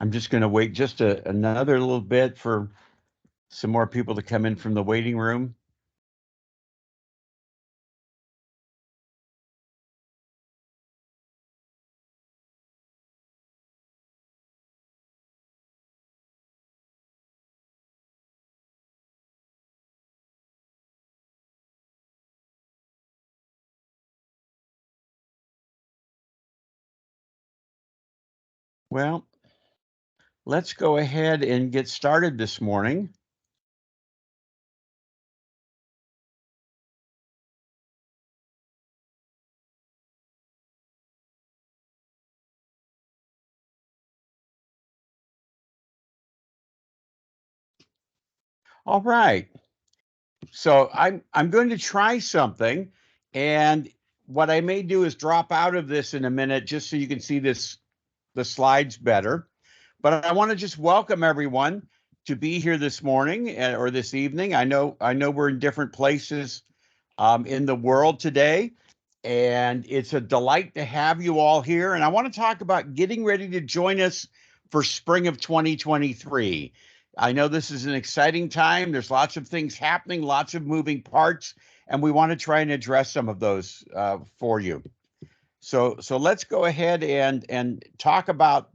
I'm just going to wait just another little bit for some more people to come in from the waiting room. Well, let's go ahead and get started this morning. All right. So I'm going to try something, and what I may do is drop out of this in a minute just so you can see the slides better. But I want to just welcome everyone to be here this morning or this evening. I know we're in different places in the world today, and it's a delight to have you all here. And I want to talk about getting ready to join us for spring of 2023. I know this is an exciting time. There's lots of things happening, lots of moving parts, and we want to try and address some of those for you. So let's go ahead and talk about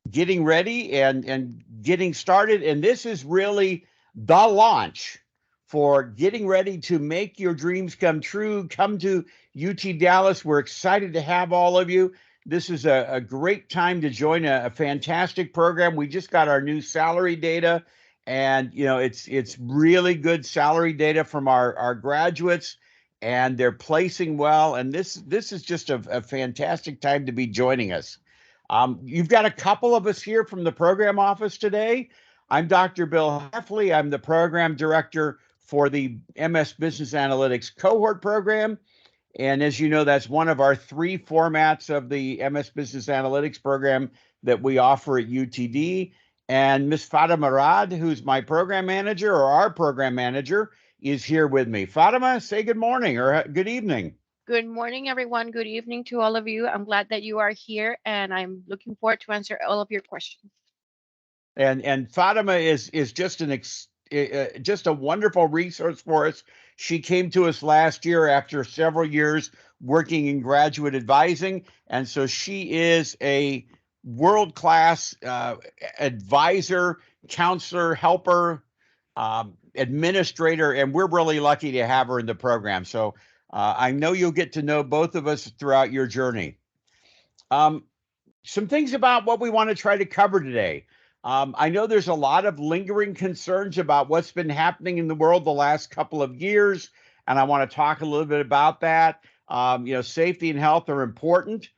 getting ready and getting started. And this is really the launch for getting ready to make your dreams come true. Come to UT Dallas. We're excited to have all of you. This is a great time to join a fantastic program. We just got our new salary data, and it's really good salary data from our graduates, and they're placing well. And this is just a fantastic time to be joining us. You've got a couple of us here from the program office today. I'm Dr. Bill Hefley. I'm the program director for the MS Business Analytics Cohort Program. And as you know, that's one of our three formats of the MS Business Analytics program that we offer at UTD. And Miss Fatima Raad, who's my program manager or our program manager, is here with me. Fatima, say good morning or good evening. Good morning, everyone. Good evening to all of you. I'm glad that you are here, and I'm looking forward to answer all of your questions. And Fatima is just just a wonderful resource for us. She came to us last year after several years working in graduate advising, and so she is a world-class advisor, counselor, helper, administrator, and we're really lucky to have her in the program. So I know you'll get to know both of us throughout your journey. Some things about what we want to try to cover today. I know there's a lot of lingering concerns about what's been happening in the world the last couple of years, and I want to talk a little bit about that. Safety and health are important.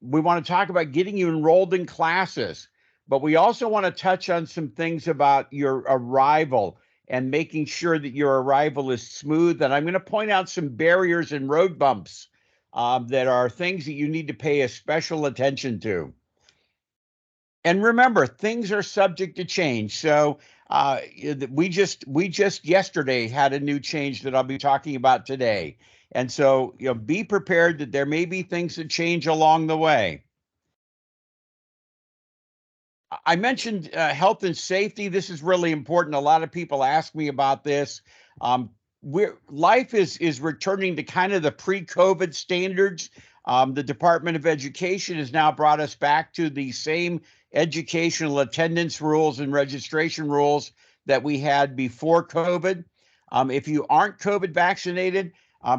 We want to talk about getting you enrolled in classes, but we also want to touch on some things about your arrival and making sure that your arrival is smooth. And I'm going to point out some barriers and road bumps that are things that you need to pay a special attention to. And remember, things are subject to change. So we just yesterday had a new change that I'll be talking about today. And so be prepared that there may be things that change along the way. I mentioned health and safety. This is really important. A lot of people ask me about this. Life is returning to kind of the pre-COVID standards. The Department of Education has now brought us back to the same educational attendance rules and registration rules that we had before COVID. If you aren't COVID vaccinated,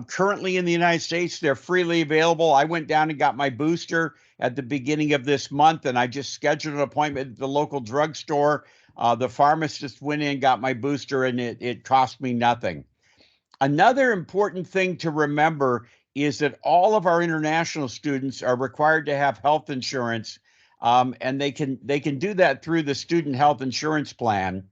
currently in the United States, they're freely available. I went down and got my booster at the beginning of this month, and I just scheduled an appointment at the local drugstore. The pharmacist went in, got my booster, and it cost me nothing. Another important thing to remember is that all of our international students are required to have health insurance, and they can do that through the Student Health Insurance Plan,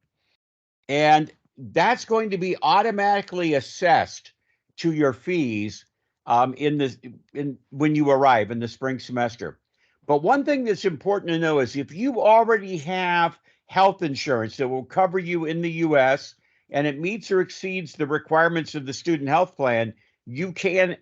and that's going to be automatically assessed to your fees when you arrive in the spring semester. But one thing that's important to know is if you already have health insurance that will cover you in the U.S. and it meets or exceeds the requirements of the Student Health Plan, you can,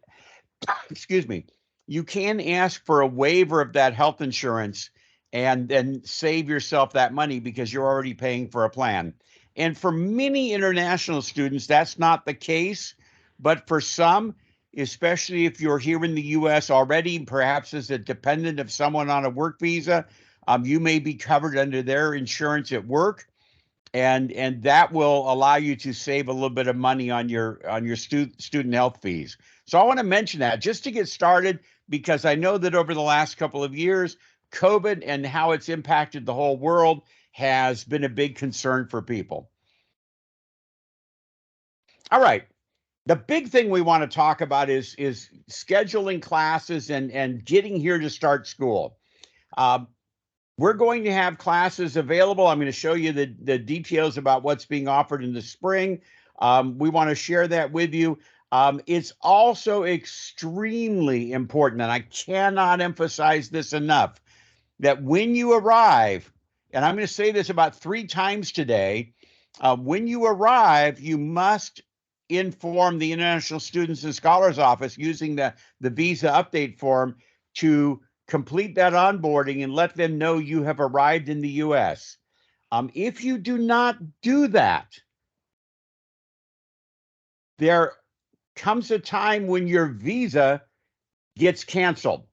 excuse me, you can ask for a waiver of that health insurance, and then save yourself that money because you're already paying for a plan. And for many international students, that's not the case. But for some, especially if you're here in the US already, perhaps as a dependent of someone on a work visa, you may be covered under their insurance at work. And that will allow you to save a little bit of money on your student health fees. So I want to mention that just to get started, because I know that over the last couple of years, COVID and how it's impacted the whole world has been a big concern for people. All right. The big thing we want to talk about is scheduling classes and getting here to start school. We're going to have classes available. I'm going to show you the details about what's being offered in the spring. We want to share that with you. It's also extremely important, and I cannot emphasize this enough, that when you arrive, and I'm going to say this about 3 times today, when you arrive, you must inform the International Students and Scholars Office using the visa update form to complete that onboarding and let them know you have arrived in the US. If you do not do that, there comes a time when your visa gets canceled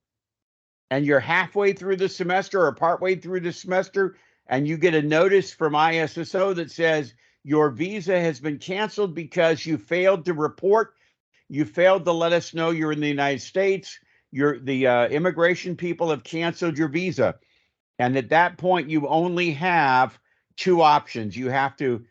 and you're halfway through the semester or partway through the semester, and you get a notice from ISSO that says your visa has been canceled because you failed to report, you failed to let us know you're in the United States, the immigration people have canceled your visa. And at that point, you only have 2 options. You have to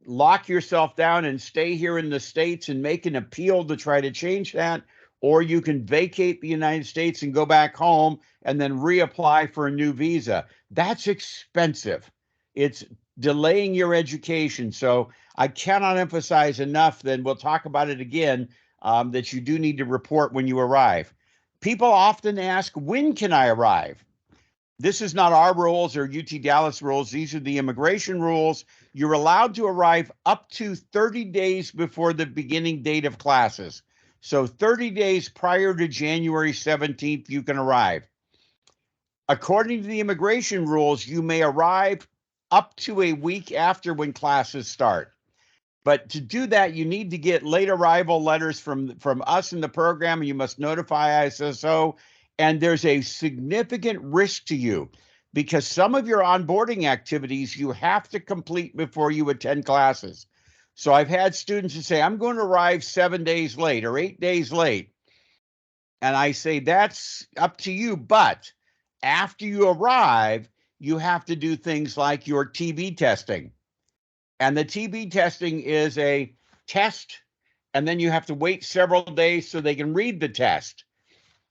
lock yourself down and stay here in the States and make an appeal to try to change that, or you can vacate the United States and go back home and then reapply for a new visa. That's expensive. It's delaying your education. So I cannot emphasize enough, then we'll talk about it again, that you do need to report when you arrive. People often ask, when can I arrive? This is not our rules or UT Dallas rules. These are the immigration rules. You're allowed to arrive up to 30 days before the beginning date of classes. So 30 days prior to January 17th, you can arrive. According to the immigration rules, you may arrive up to a week after when classes start. But to do that, you need to get late arrival letters from us in the program, and you must notify ISSO. And there's a significant risk to you because some of your onboarding activities you have to complete before you attend classes. So I've had students who say, I'm going to arrive 7 days late or 8 days late. And I say, that's up to you. But after you arrive, you have to do things like your TB testing. And the TB testing is a test, and then you have to wait several days so they can read the test.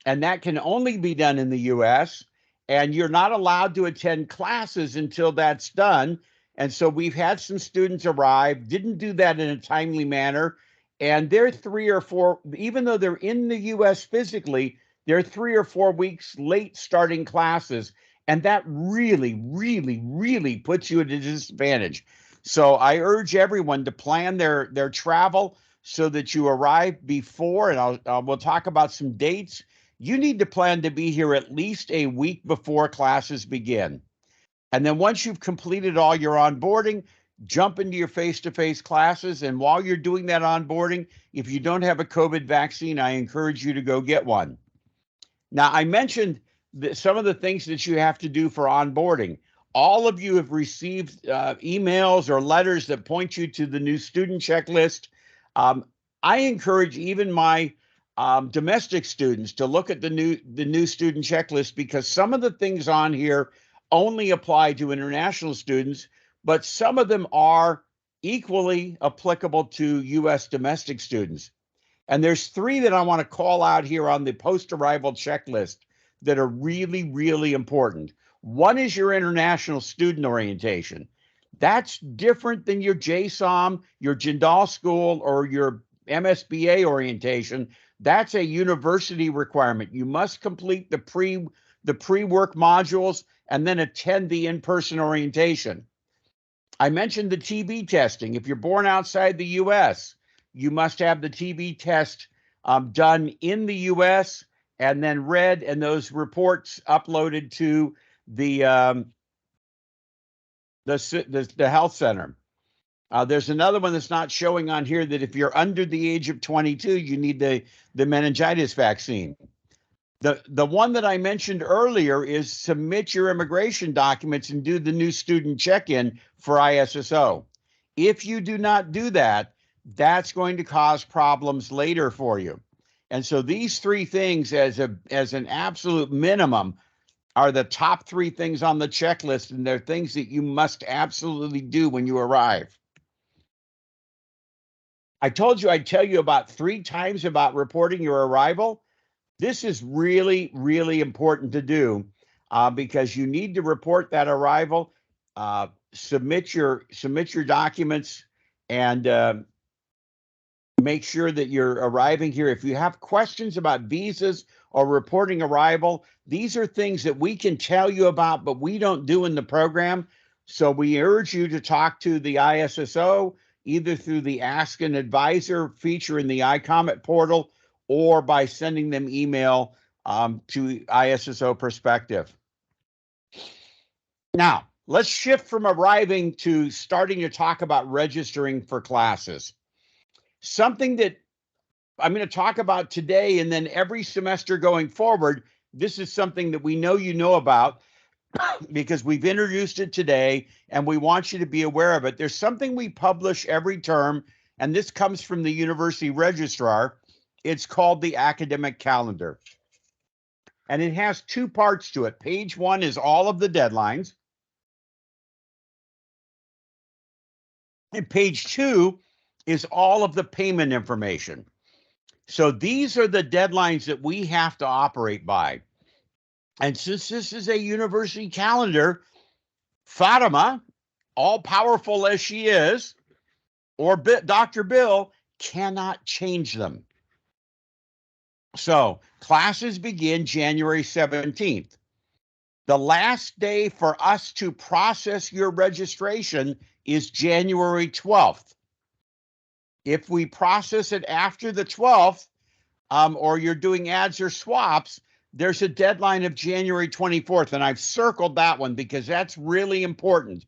And that can only be done in the US, and you're not allowed to attend classes until that's done. And so we've had some students arrive, didn't do that in a timely manner, and they're 3 or 4, even though they're in the US physically, they're 3 or 4 weeks late starting classes. And that really, really, really puts you at a disadvantage. So I urge everyone to plan their travel so that you arrive before, and we'll talk about some dates. You need to plan to be here at least a week before classes begin. And then once you've completed all your onboarding, jump into your face-to-face classes. And while you're doing that onboarding, if you don't have a COVID vaccine, I encourage you to go get one. Now, I mentioned some of the things that you have to do for onboarding. All of you have received emails or letters that point you to the new student checklist. I encourage even my domestic students to look at the new student checklist, because some of the things on here only apply to international students, but some of them are equally applicable to US domestic students. And there's 3 that I want to call out here on the post-arrival checklist that are really, really important. One is your international student orientation. That's different than your JSOM, your Jindal School, or your MSBA orientation. That's a university requirement. You must complete the pre-work modules and then attend the in-person orientation. I mentioned the TB testing. If you're born outside the US, you must have the TB test done in the US and then read, and those reports uploaded to the health center. There's another one that's not showing on here that if you're under the age of 22, you need the meningitis vaccine. The one that I mentioned earlier is submit your immigration documents and do the new student check-in for ISSO. If you do not do that, that's going to cause problems later for you. And so these three things as an absolute minimum are the top three things on the checklist, and they're things that you must absolutely do when you arrive. I told you I'd tell you about 3 times about reporting your arrival. This is really, really important to do because you need to report that arrival, submit your documents, and make sure that you're arriving here. If you have questions about visas or reporting arrival, these are things that we can tell you about, but we don't do in the program. So we urge you to talk to the ISSO, either through the Ask an Advisor feature in the iComment portal or by sending them email to ISSO Perspective. Now, let's shift from arriving to starting to talk about registering for classes. Something that I'm going to talk about today, and then every semester going forward, this is something that we know you know about because we've introduced it today and we want you to be aware of it. There's something we publish every term, and this comes from the university registrar. It's called the academic calendar. And it has 2 parts to it. Page 1 is all of the deadlines. And page 2 is all of the payment information. So these are the deadlines that we have to operate by. And since this is a university calendar, Fatima, all powerful as she is, or Dr. Bill, cannot change them. So classes begin January 17th. The last day for us to process your registration is January 12th. If we process it after the 12th, or you're doing adds or swaps, there's a deadline of January 24th, and I've circled that one because that's really important.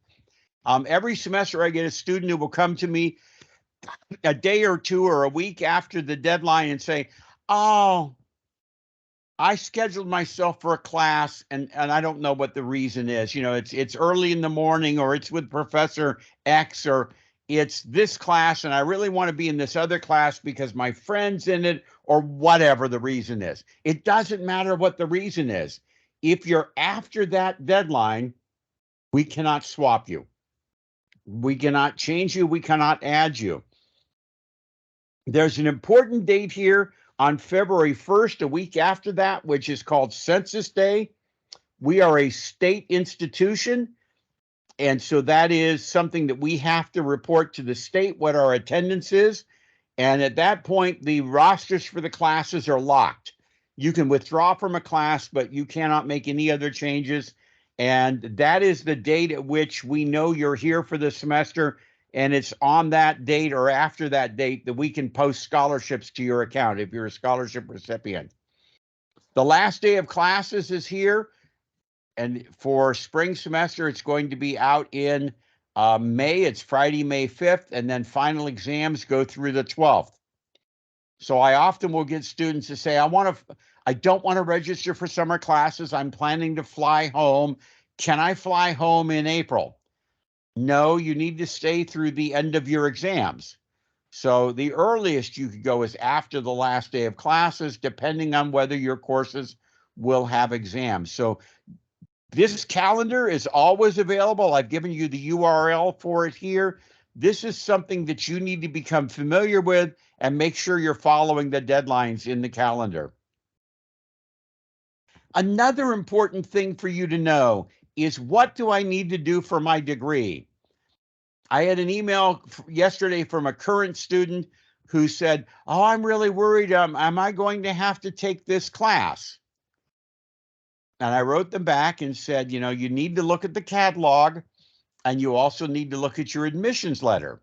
Every semester I get a student who will come to me a day or 2 or a week after the deadline and say, oh, I scheduled myself for a class and I don't know what the reason is. You know, it's early in the morning, or it's with Professor X, or it's this class and I really want to be in this other class because my friend's in it, or whatever the reason is. It doesn't matter what the reason is. If you're after that deadline, we cannot swap you. We cannot change you. We cannot add you. There's an important date here on February 1st, a week after that, which is called Census Day. We are a state institution, and so that is something that we have to report to the state what our attendance is. And at that point, the rosters for the classes are locked. You can withdraw from a class, but you cannot make any other changes. And that is the date at which we know you're here for the semester. And it's on that date or after that date that we can post scholarships to your account if you're a scholarship recipient. The last day of classes is here. And for spring semester, it's going to be out in May. It's Friday, May 5th. And then final exams go through the 12th. So I often will get students to say, I don't want to register for summer classes. I'm planning to fly home. Can I fly home in April? No, you need to stay through the end of your exams. So the earliest you could go is after the last day of classes, depending on whether your courses will have exams. So this calendar is always available. I've given you the URL for it here. This is something that you need to become familiar with and make sure you're following the deadlines in the calendar. Another important thing for you to know is, what do I need to do for my degree? I had an email yesterday from a current student who said, oh, I'm really worried. Am I going to have to take this class? And I wrote them back and said, you know, you need to look at the catalog, and you also need to look at your admissions letter,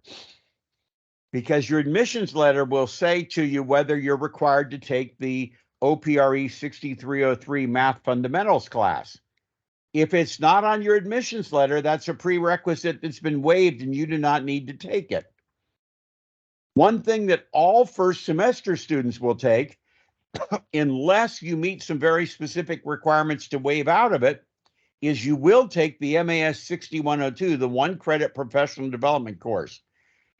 because your admissions letter will say to you whether you're required to take the OPRE 6303 Math Fundamentals class. If it's not on your admissions letter, that's a prerequisite that's been waived and you do not need to take it. One thing that all first semester students will take, unless you meet some very specific requirements to waive out of it, is you will take the MAS 6102, the 1-credit professional development course.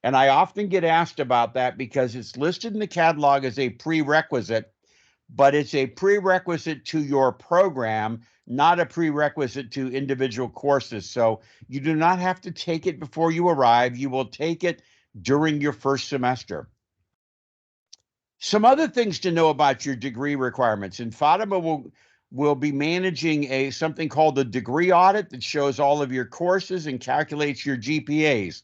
And I often get asked about that because it's listed in the catalog as a prerequisite, but it's a prerequisite to your program, not a prerequisite to individual courses. So you do not have to take it before you arrive. You will take it during your first semester. Some other things to know about your degree requirements, and Fatima will be managing something called the degree audit that shows all of your courses and calculates your GPAs.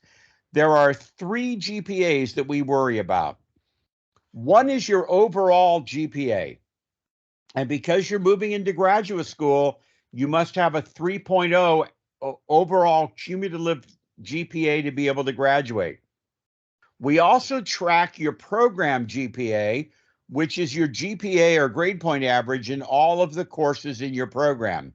There are 3 GPAs that we worry about. One is your overall GPA. And because you're moving into graduate school, you must have a 3.0 overall cumulative GPA to be able to graduate. We also track your program GPA, which is your GPA or grade point average in all of the courses in your program.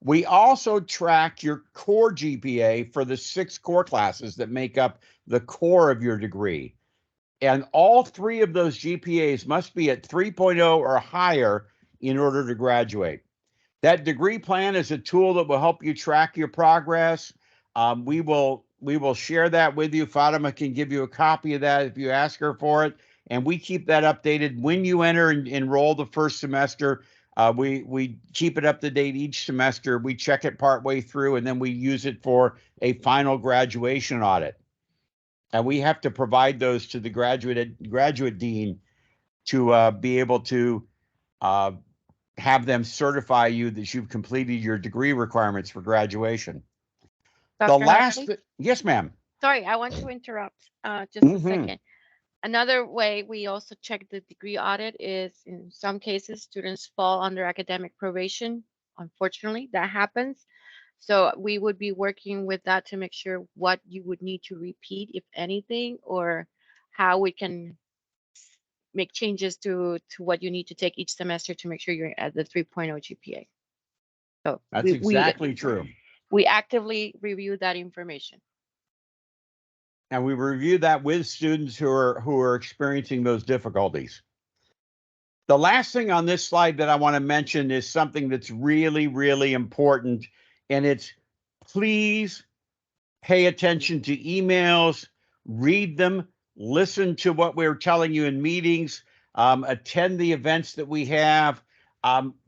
We also track your core GPA for the 6 core classes that make up the core of your degree. And all 3 of those GPAs must be at 3.0 or higher in order to graduate. That degree plan is a tool that will help you track your progress. We will share that with you. Fatima can give you a copy of that if you ask her for it. And we keep that updated when you enter and enroll the first semester. We keep it up to date each semester. We check it partway through, and then we use it for a final graduation audit. And we have to provide those to the graduate dean to be able to have them certify you that you've completed your degree requirements for graduation. Dr. Hefley? Yes, ma'am. Sorry, I want to interrupt just a second. Another way we also check the degree audit is in some cases, students fall under academic probation. Unfortunately, that happens. So we would be working with that to make sure what you would need to repeat, if anything, or how we can make changes to what you need to take each semester to make sure you're at the 3.0 GPA. So that's exactly true. We actively review that information. And we review that with students who are experiencing those difficulties. The last thing on this slide that I want to mention is something that's really, really important, and it's please pay attention to emails, read them, listen to what we're telling you in meetings, attend the events that we have.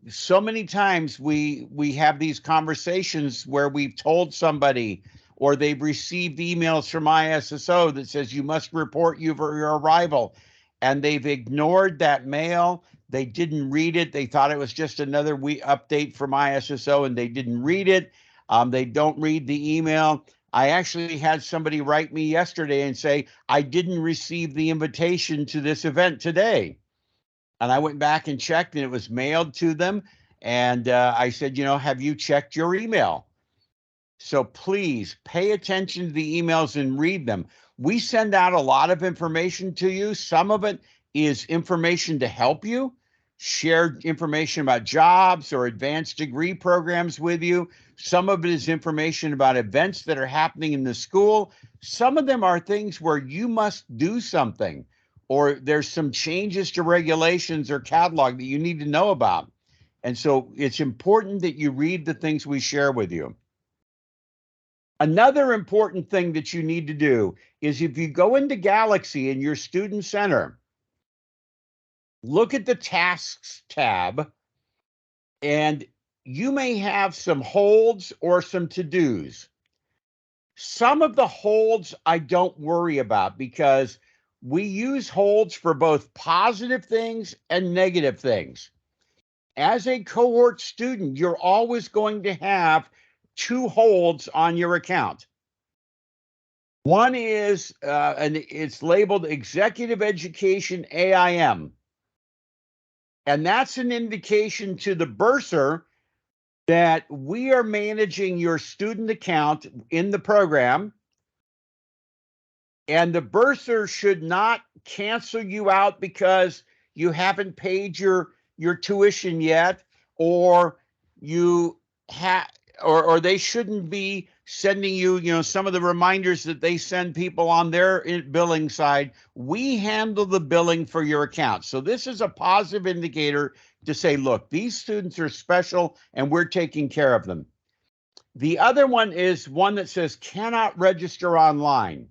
So many times we have these conversations where we've told somebody or they've received emails from ISSO that says you must report you for your arrival, and they've ignored that mail. They didn't read it. They thought it was just another update from ISSO, and they didn't read it. They don't read the email. I actually had somebody write me yesterday and say, I didn't receive the invitation to this event today. And I went back and checked, and it was mailed to them. And I said, have you checked your email? So please pay attention to the emails and read them. We send out a lot of information to you. Some of it is information to help you, share information about jobs or advanced degree programs with you. Some of it is information about events that are happening in the school. Some of them are things where you must do something, or there's some changes to regulations or catalog that you need to know about. And so it's important that you read the things we share with you. Another important thing that you need to do is if you go into Galaxy in your Student Center, look at the Tasks tab, and you may have some holds or some to-dos. Some of the holds I don't worry about because we use holds for both positive things and negative things. As a cohort student, you're always going to have 2 holds on your account. One is, and it's labeled Executive Education AIM. And that's an indication to the bursar that we are managing your student account in the program. And the bursar should not cancel you out because you haven't paid your tuition yet, or you or they shouldn't be sending you, some of the reminders that they send people on their billing side. We handle the billing for your account. So this is a positive indicator to say, look, these students are special and we're taking care of them. The other one is one that says cannot register online.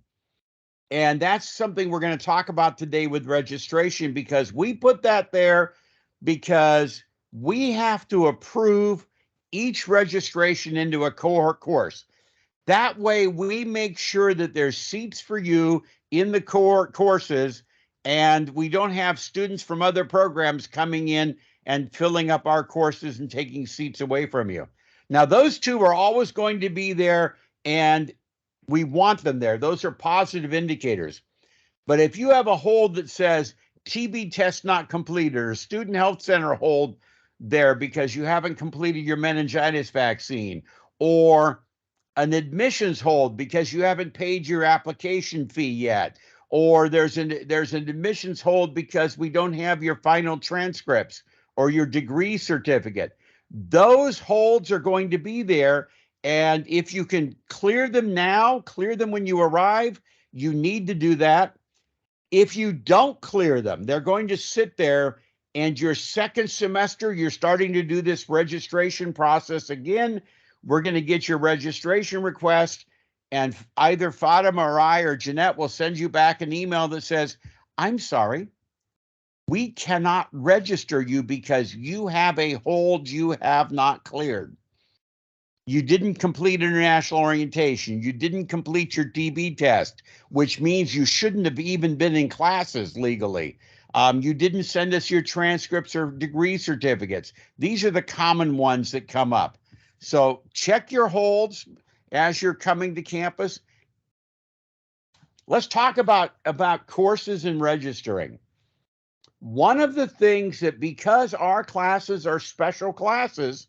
And that's something we're going to talk about today with registration, because we put that there because we have to approve each registration into a cohort course. That way we make sure that there's seats for you in the cohort courses, and we don't have students from other programs coming in and filling up our courses and taking seats away from you. Now, those two are always going to be there, and we want them there. Those are positive indicators. But if you have a hold that says TB test not completed, or student health center hold there because you haven't completed your meningitis vaccine, or an admissions hold because you haven't paid your application fee yet, or there's an admissions hold because we don't have your final transcripts or your degree certificate, those holds are going to be there. And if you can clear them now, clear them when you arrive, you need to do that. If you don't clear them, they're going to sit there, and your second semester, you're starting to do this registration process again. We're going to get your registration request, and either Fatima or I or Jeanette will send you back an email that says, I'm sorry, we cannot register you because you have a hold you have not cleared. You didn't complete international orientation. You didn't complete your TB test, which means you shouldn't have even been in classes legally. You didn't send us your transcripts or degree certificates. These are the common ones that come up. So check your holds as you're coming to campus. Let's talk about courses and registering. One of the things that, because our classes are special classes,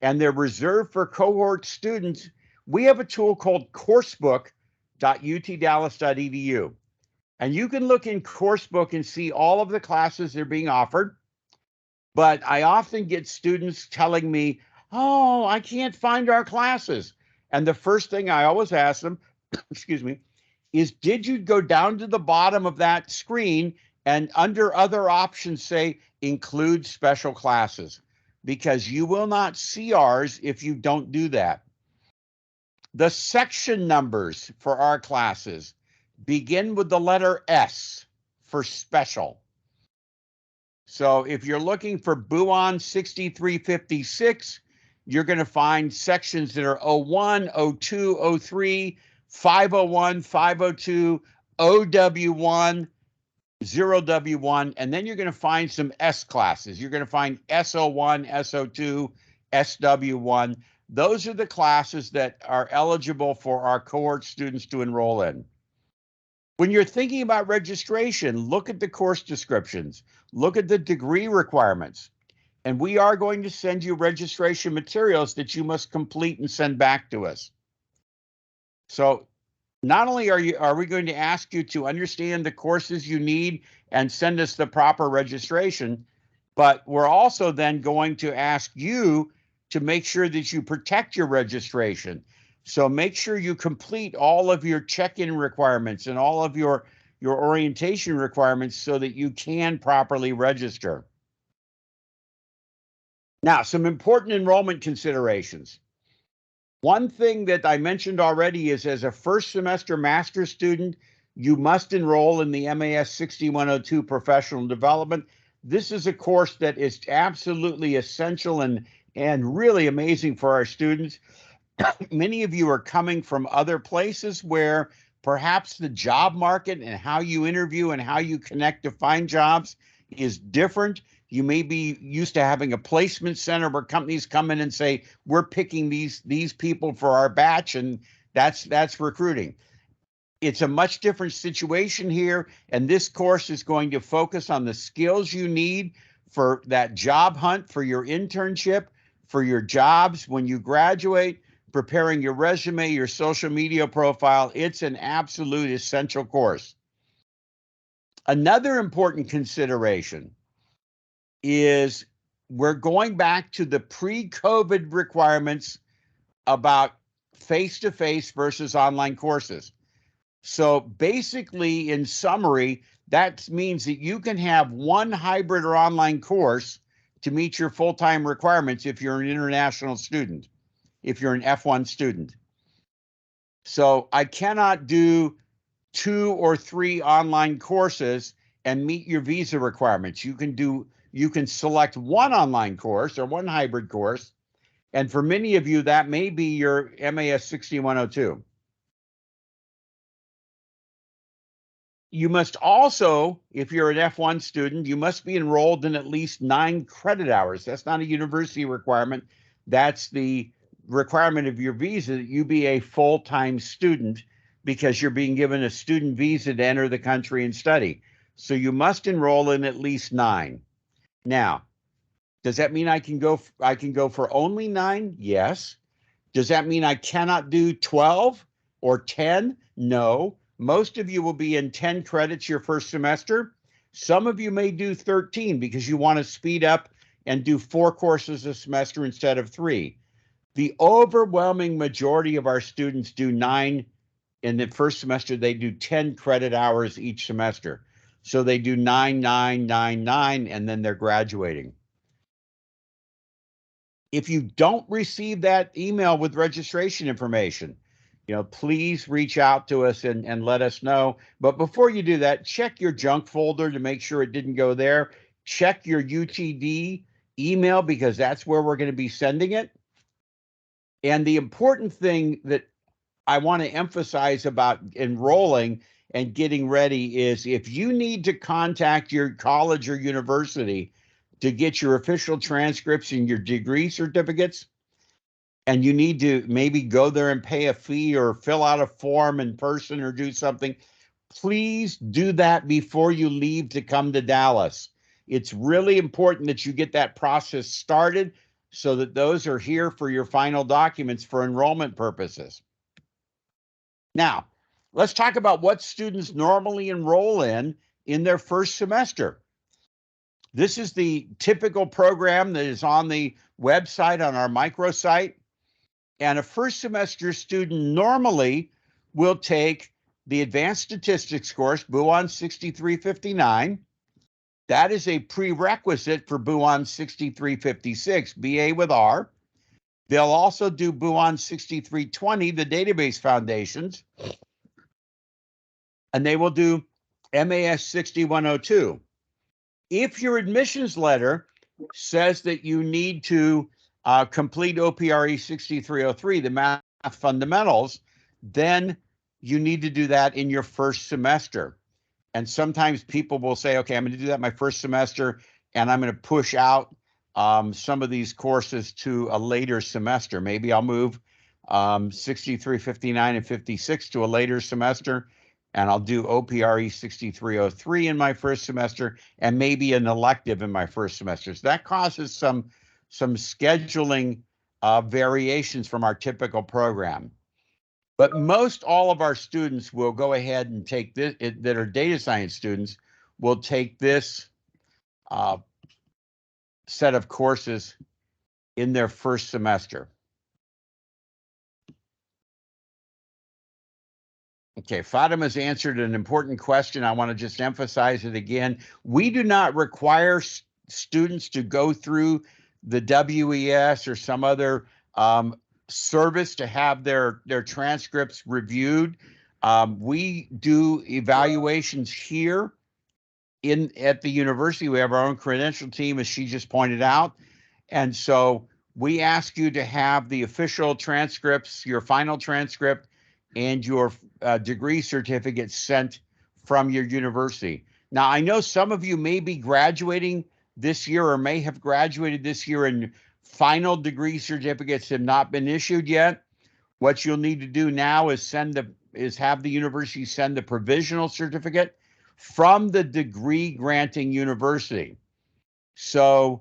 and they're reserved for cohort students, we have a tool called coursebook.utdallas.edu. And you can look in Coursebook and see all of the classes that are being offered. But I often get students telling me, oh, I can't find our classes. And the first thing I always ask them, excuse me, is did you go down to the bottom of that screen and under other options say include special classes? Because you will not see ours if you don't do that. The section numbers for our classes begin with the letter S for special. So if you're looking for BUAN 6356, you're going to find sections that are 01, 02, 03, 501, 502, OW1, 0W1, and then you're going to find some S classes. You're going to find SO1, SO2, SW1. Those are the classes that are eligible for our cohort students to enroll in. When you're thinking about registration, look at the course descriptions, look at the degree requirements, and we are going to send you registration materials that you must complete and send back to us. So not only are we going to ask you to understand the courses you need and send us the proper registration, but we're also then going to ask you to make sure that you protect your registration. So make sure you complete all of your check-in requirements and all of your orientation requirements so that you can properly register. Now, some important enrollment considerations. One thing that I mentioned already is, as a first semester master's student, you must enroll in the MAS 6102 Professional Development. This is a course that is absolutely essential and really amazing for our students. Many of you are coming from other places where perhaps the job market and how you interview and how you connect to find jobs is different. You may be used to having a placement center where companies come in and say, we're picking these people for our batch, and that's recruiting. It's a much different situation here, and this course is going to focus on the skills you need for that job hunt, for your internship, for your jobs when you graduate, preparing your resume, your social media profile. It's an absolute essential course. Another important consideration is we're going back to the pre-COVID requirements about face-to-face versus online courses. So basically, in summary, that means that you can have one hybrid or online course to meet your full-time requirements if you're an international student, if you're an F1 student. So I cannot do 2 or 3 online courses and meet your visa requirements. You can select one online course or one hybrid course. And for many of you, that may be your MAS 6102. You must also, if you're an F1 student, you must be enrolled in at least 9 credit hours. That's not a university requirement. That's the requirement of your visa, that you be a full-time student, because you're being given a student visa to enter the country and study. So you must enroll in at least 9. Now, does that mean I can go for only 9? Yes. Does that mean I cannot do 12 or 10? No. Most of you will be in 10 credits your first semester. Some of you may do 13 because you want to speed up and do 4 courses a semester instead of 3. The overwhelming majority of our students do 9 in the first semester. They do 10 credit hours each semester. So they do 9, 9, 9, 9, and then they're graduating. If you don't receive that email with registration information, please reach out to us and let us know. But before you do that, check your junk folder to make sure it didn't go there. Check your UTD email, because that's where we're going to be sending it. And the important thing that I want to emphasize about enrolling and getting ready is, if you need to contact your college or university to get your official transcripts and your degree certificates, and you need to maybe go there and pay a fee or fill out a form in person or do something, please do that before you leave to come to Dallas. It's really important that you get that process started so that those are here for your final documents for enrollment purposes. Now, let's talk about what students normally enroll in their first semester. This is the typical program that is on the website, on our microsite. And a first semester student normally will take the Advanced Statistics course, BUAN 6359. That is a prerequisite for BUAN 6356, BA with R. They'll also do BUAN 6320, the Database Foundations. And they will do MAS 6102. If your admissions letter says that you need to complete OPRE 6303, the math fundamentals, then you need to do that in your first semester. And sometimes people will say, okay, I'm going to do that my first semester, and I'm going to push out some of these courses to a later semester. Maybe I'll move 63, 59, and 56 to a later semester, and I'll do OPRE 6303 in my first semester, and maybe an elective in my first semester. So that causes some scheduling variations from our typical program. But most all of our students will go ahead and take this, that are data science students, will take this set of courses in their first semester. Okay, Fatima's answered an important question. I want to just emphasize it again. We do not require students to go through the WES or some other service to have their transcripts reviewed. We do evaluations here at the university. We have our own credential team, as she just pointed out. And so we ask you to have the official transcripts, your final transcript, and your degree certificate sent from your university. Now, I know some of you may be graduating this year or may have graduated this year and final degree certificates have not been issued yet. What you'll need to do now is have the university send the provisional certificate from the degree granting university. So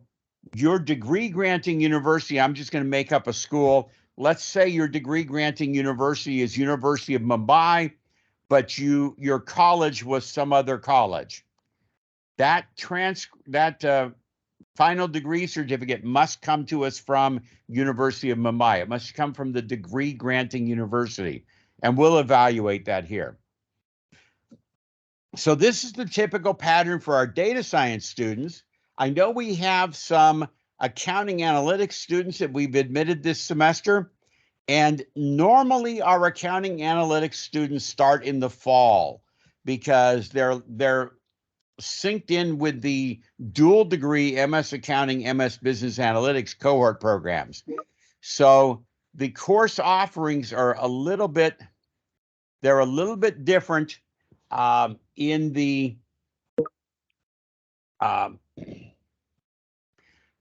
your degree granting university, I'm just going to make up a school. Let's say your degree granting university is University of Mumbai, but your college was some other college. That final degree certificate must come to us from University of Mumbai. It must come from the degree granting university, and we'll evaluate that here. So this is the typical pattern for our data science students. I know we have some accounting analytics students that we've admitted this semester, and normally our accounting analytics students start in the fall because they're synced in with the dual degree MS Accounting, MS Business Analytics cohort programs. So the course offerings are a little bit different in the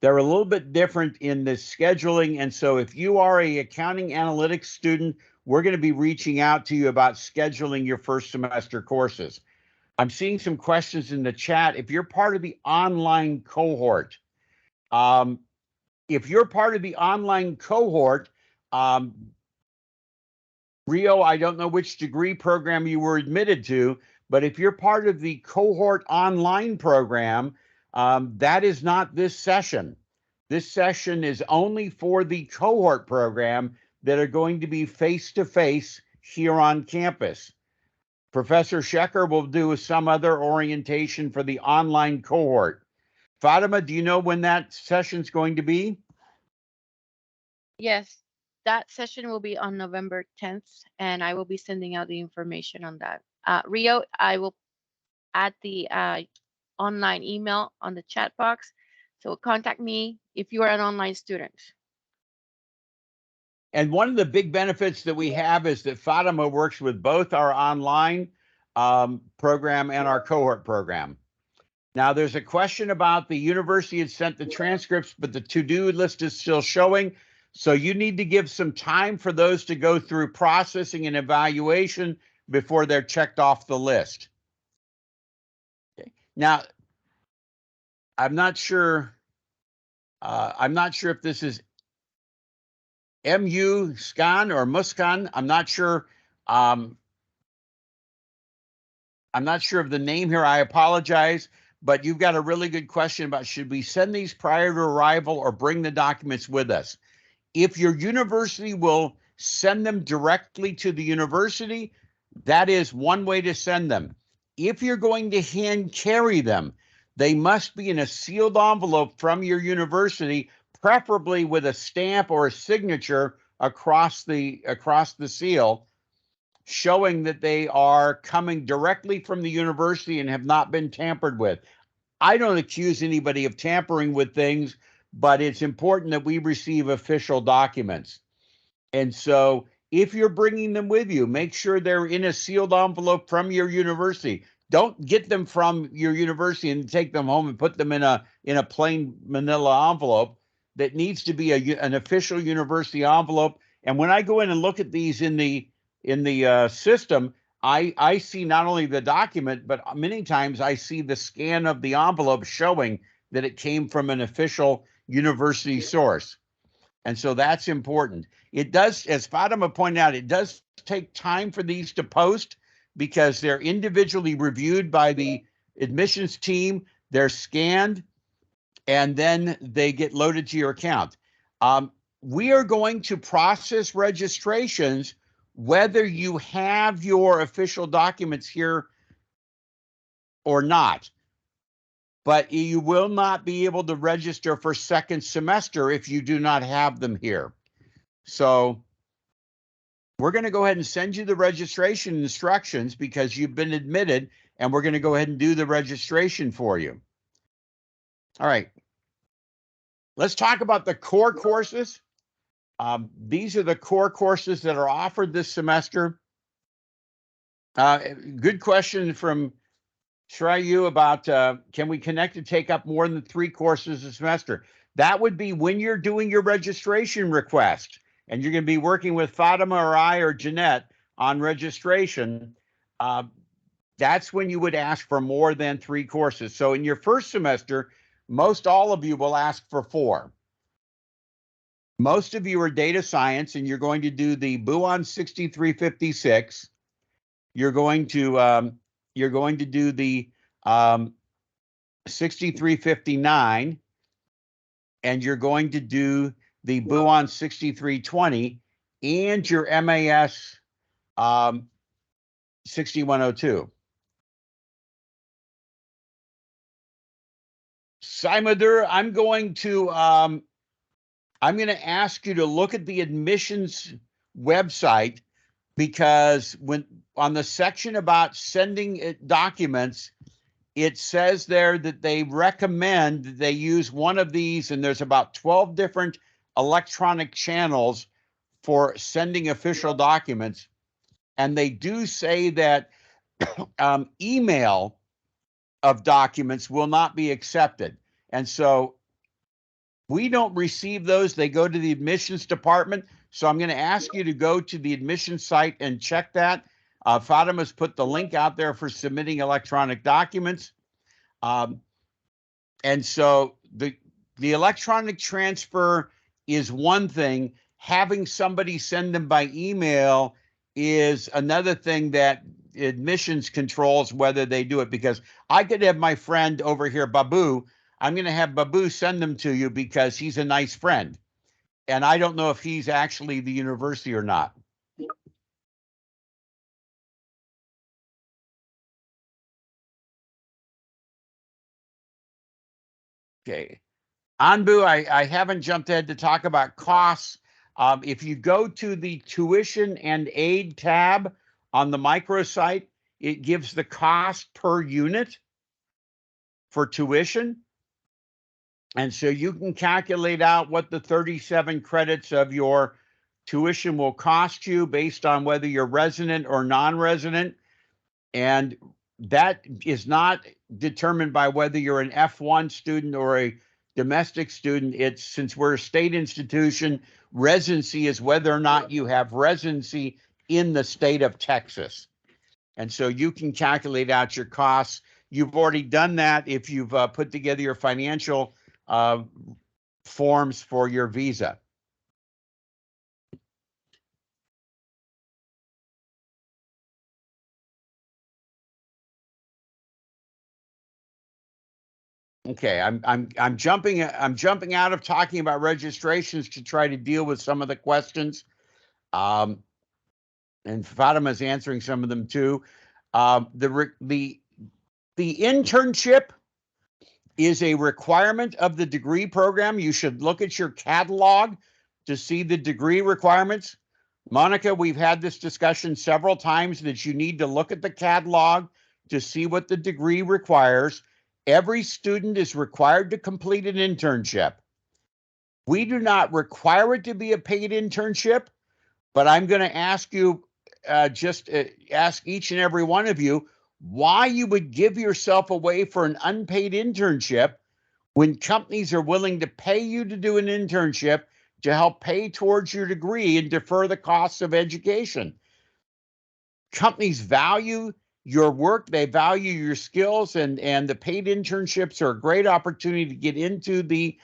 they're a little bit different in the scheduling. And so if you are a accounting analytics student, we're going to be reaching out to you about scheduling your first semester courses. I'm seeing some questions in the chat. If you're part of the online cohort, Rio, I don't know which degree program you were admitted to, but if you're part of the cohort online program, that is not this session. This session is only for the cohort program that are going to be face-to-face here on campus. Professor Shecker will do some other orientation for the online cohort. Fatima, do you know when that session's going to be? Yes, that session will be on November 10th, and I will be sending out the information on that. Rio, I will add the online email on the chat box. So contact me if you are an online student. And one of the big benefits that we have is that Fatima works with both our online program and our cohort program. Now, there's a question about the university had sent the transcripts, but the to-do list is still showing. So you need to give some time for those to go through processing and evaluation before they're checked off the list. Okay. Now, I'm not sure if this is MU Scan or Muskan. I'm not sure of the name here. I apologize, but you've got a really good question about should we send these prior to arrival or bring the documents with us? If your university will send them directly to the university, that is one way to send them. If you're going to hand carry them, they must be in a sealed envelope from your university, preferably with a stamp or a signature across the seal, showing that they are coming directly from the university and have not been tampered with. I don't accuse anybody of tampering with things, but it's important that we receive official documents. And so if you're bringing them with you, make sure they're in a sealed envelope from your university. Don't get them from your university and take them home and put them in a plain manila envelope. That needs to be an official university envelope. And when I go in and look at these in the system, I see not only the document, but many times I see the scan of the envelope showing that it came from an official university source. And so that's important. It does, as Fatima pointed out, it does take time for these to post because they're individually reviewed by the admissions team, they're scanned, and then they get loaded to your account. We are going to process registrations whether you have your official documents here or not. But you will not be able to register for second semester if you do not have them here. So we're going to go ahead and send you the registration instructions because you've been admitted, and we're going to go ahead and do the registration for you. All right. Let's talk about the core courses. These are the core courses that are offered this semester. Good question from Shreyu about can we connect to take up more than 3 courses a semester? That would be when you're doing your registration request and you're going to be working with Fatima or I or Jeanette on registration. That's when you would ask for more than 3 courses. So in your first semester, most all of you will ask for 4. Most of you are data science, and you're going to do the BUAN 6356. You're going to do the 6359, and you're going to do the BUAN 6320 and your MAS 6102. Simadur, I'm going to ask you to look at the admissions website, because when on the section about sending documents, it says there that they recommend that they use one of these, and there's about 12 different electronic channels for sending official documents. And they do say that email of documents will not be accepted. And so we don't receive those. They go to the admissions department. So I'm going to ask you to go to the admissions site and check that. Fatima's put the link out there for submitting electronic documents. And so the electronic transfer is one thing. Having somebody send them by email is another thing that admissions controls whether they do it, because I could have my friend over here, Babu. I'm going to have Babu send them to you because he's a nice friend. And I don't know if he's actually the university or not. Okay. Anbu, I haven't jumped ahead to talk about costs. If you go to the tuition and aid tab on the microsite, it gives the cost per unit for tuition. And so you can calculate out what the 37 credits of your tuition will cost you based on whether you're resident or non-resident. And that is not determined by whether you're an F1 student or a domestic student. It's, since we're a state institution, residency is whether or not you have residency in the state of Texas. And so you can calculate out your costs. You've already done that if you've put together your financial forms for your visa. Okay, I'm jumping out of talking about registrations to try to deal with some of the questions. And Fatima's answering some of them too. The internship is a requirement of the degree program. You should look at your catalog to see the degree requirements. Monica, we've had this discussion several times that you need to look at the catalog to see what the degree requires. Every student is required to complete an internship. We do not require it to be a paid internship, but I'm going to ask you, ask each and every one of you, why you would give yourself away for an unpaid internship when companies are willing to pay you to do an internship to help pay towards your degree and defer the costs of education. Companies value your work, they value your skills, and the paid internships are a great opportunity to get into the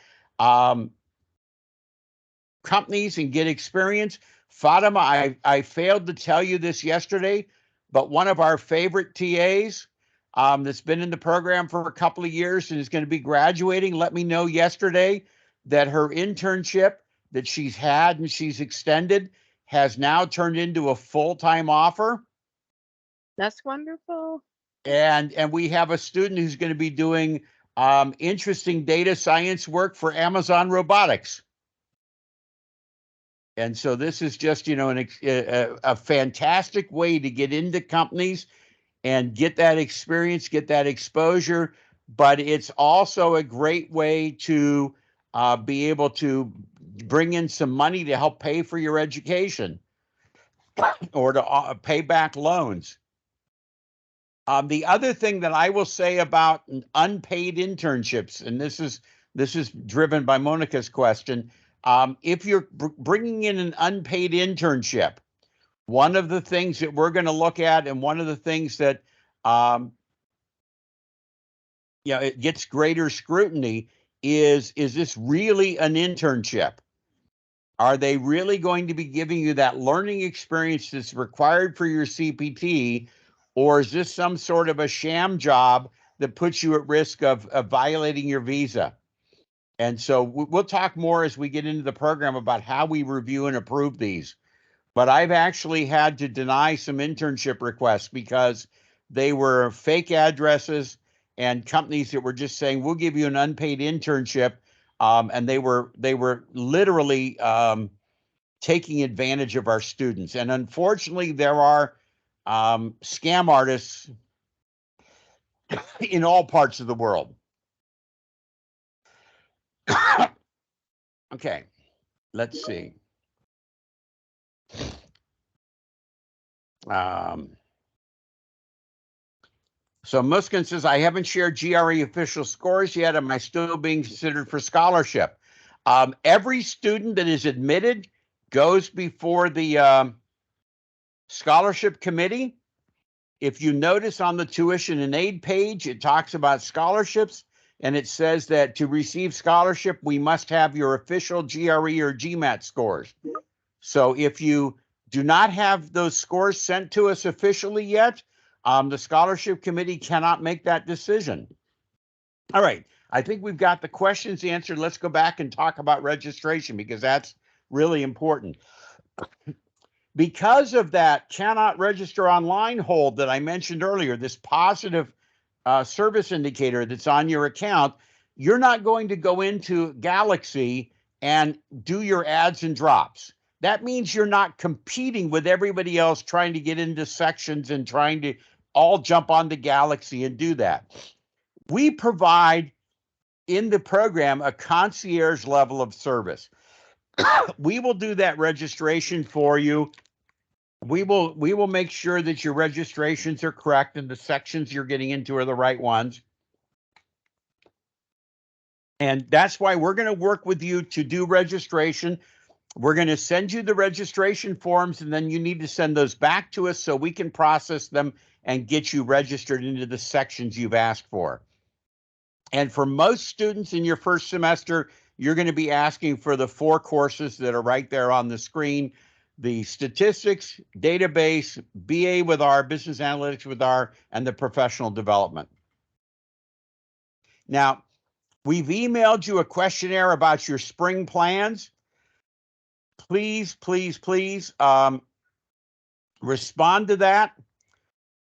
companies and get experience. Fatima, I failed to tell you this yesterday, but one of our favorite TAs that's been in the program for a couple of years and is going to be graduating let me know yesterday that her internship that she's had and she's extended has now turned into a full-time offer. That's wonderful. And we have a student who's going to be doing interesting data science work for Amazon Robotics. And so this is just, you know, a fantastic way to get into companies and get that experience, get that exposure. But it's also a great way to be able to bring in some money to help pay for your education or to pay back loans. The other thing that I will say about unpaid internships, and this is driven by Monica's question, if you're bringing in an unpaid internship, one of the things that we're going to look at, and one of the things that it gets greater scrutiny is this really an internship? Are they really going to be giving you that learning experience that's required for your CPT? Or is this some sort of a sham job that puts you at risk of violating your visa? And so we'll talk more as we get into the program about how we review and approve these. But I've actually had to deny some internship requests because they were fake addresses and companies that were just saying, we'll give you an unpaid internship. And they were literally taking advantage of our students. And unfortunately, there are scam artists in all parts of the world. Okay, let's see. So Muskin says, I haven't shared GRE official scores yet. Am I still being considered for scholarship? Every student that is admitted goes before the scholarship committee. If you notice on the tuition and aid page, it talks about scholarships, and it says that to receive scholarship, we must have your official GRE or GMAT scores. So if you do not have those scores sent to us officially yet, the scholarship committee cannot make that decision. All right, I think we've got the questions answered. Let's go back and talk about registration because that's really important. Because of that cannot register online hold that I mentioned earlier, this positive service indicator that's on your account, you're not going to go into Galaxy and do your adds and drops. That means you're not competing with everybody else trying to get into sections and trying to all jump onto Galaxy and do that. We provide in the program a concierge level of service. We will do that registration for you. We will make sure that your registrations are correct and the sections you're getting into are the right ones. And that's why we're going to work with you to do registration. We're going to send you the registration forms, and then you need to send those back to us so we can process them and get you registered into the sections you've asked for. And for most students in your first semester, you're going to be asking for the 4 courses that are right there on the screen: the statistics, database, BA with R, business analytics with R, and the professional development. Now, we've emailed you a questionnaire about your spring plans. Please, please, please respond to that.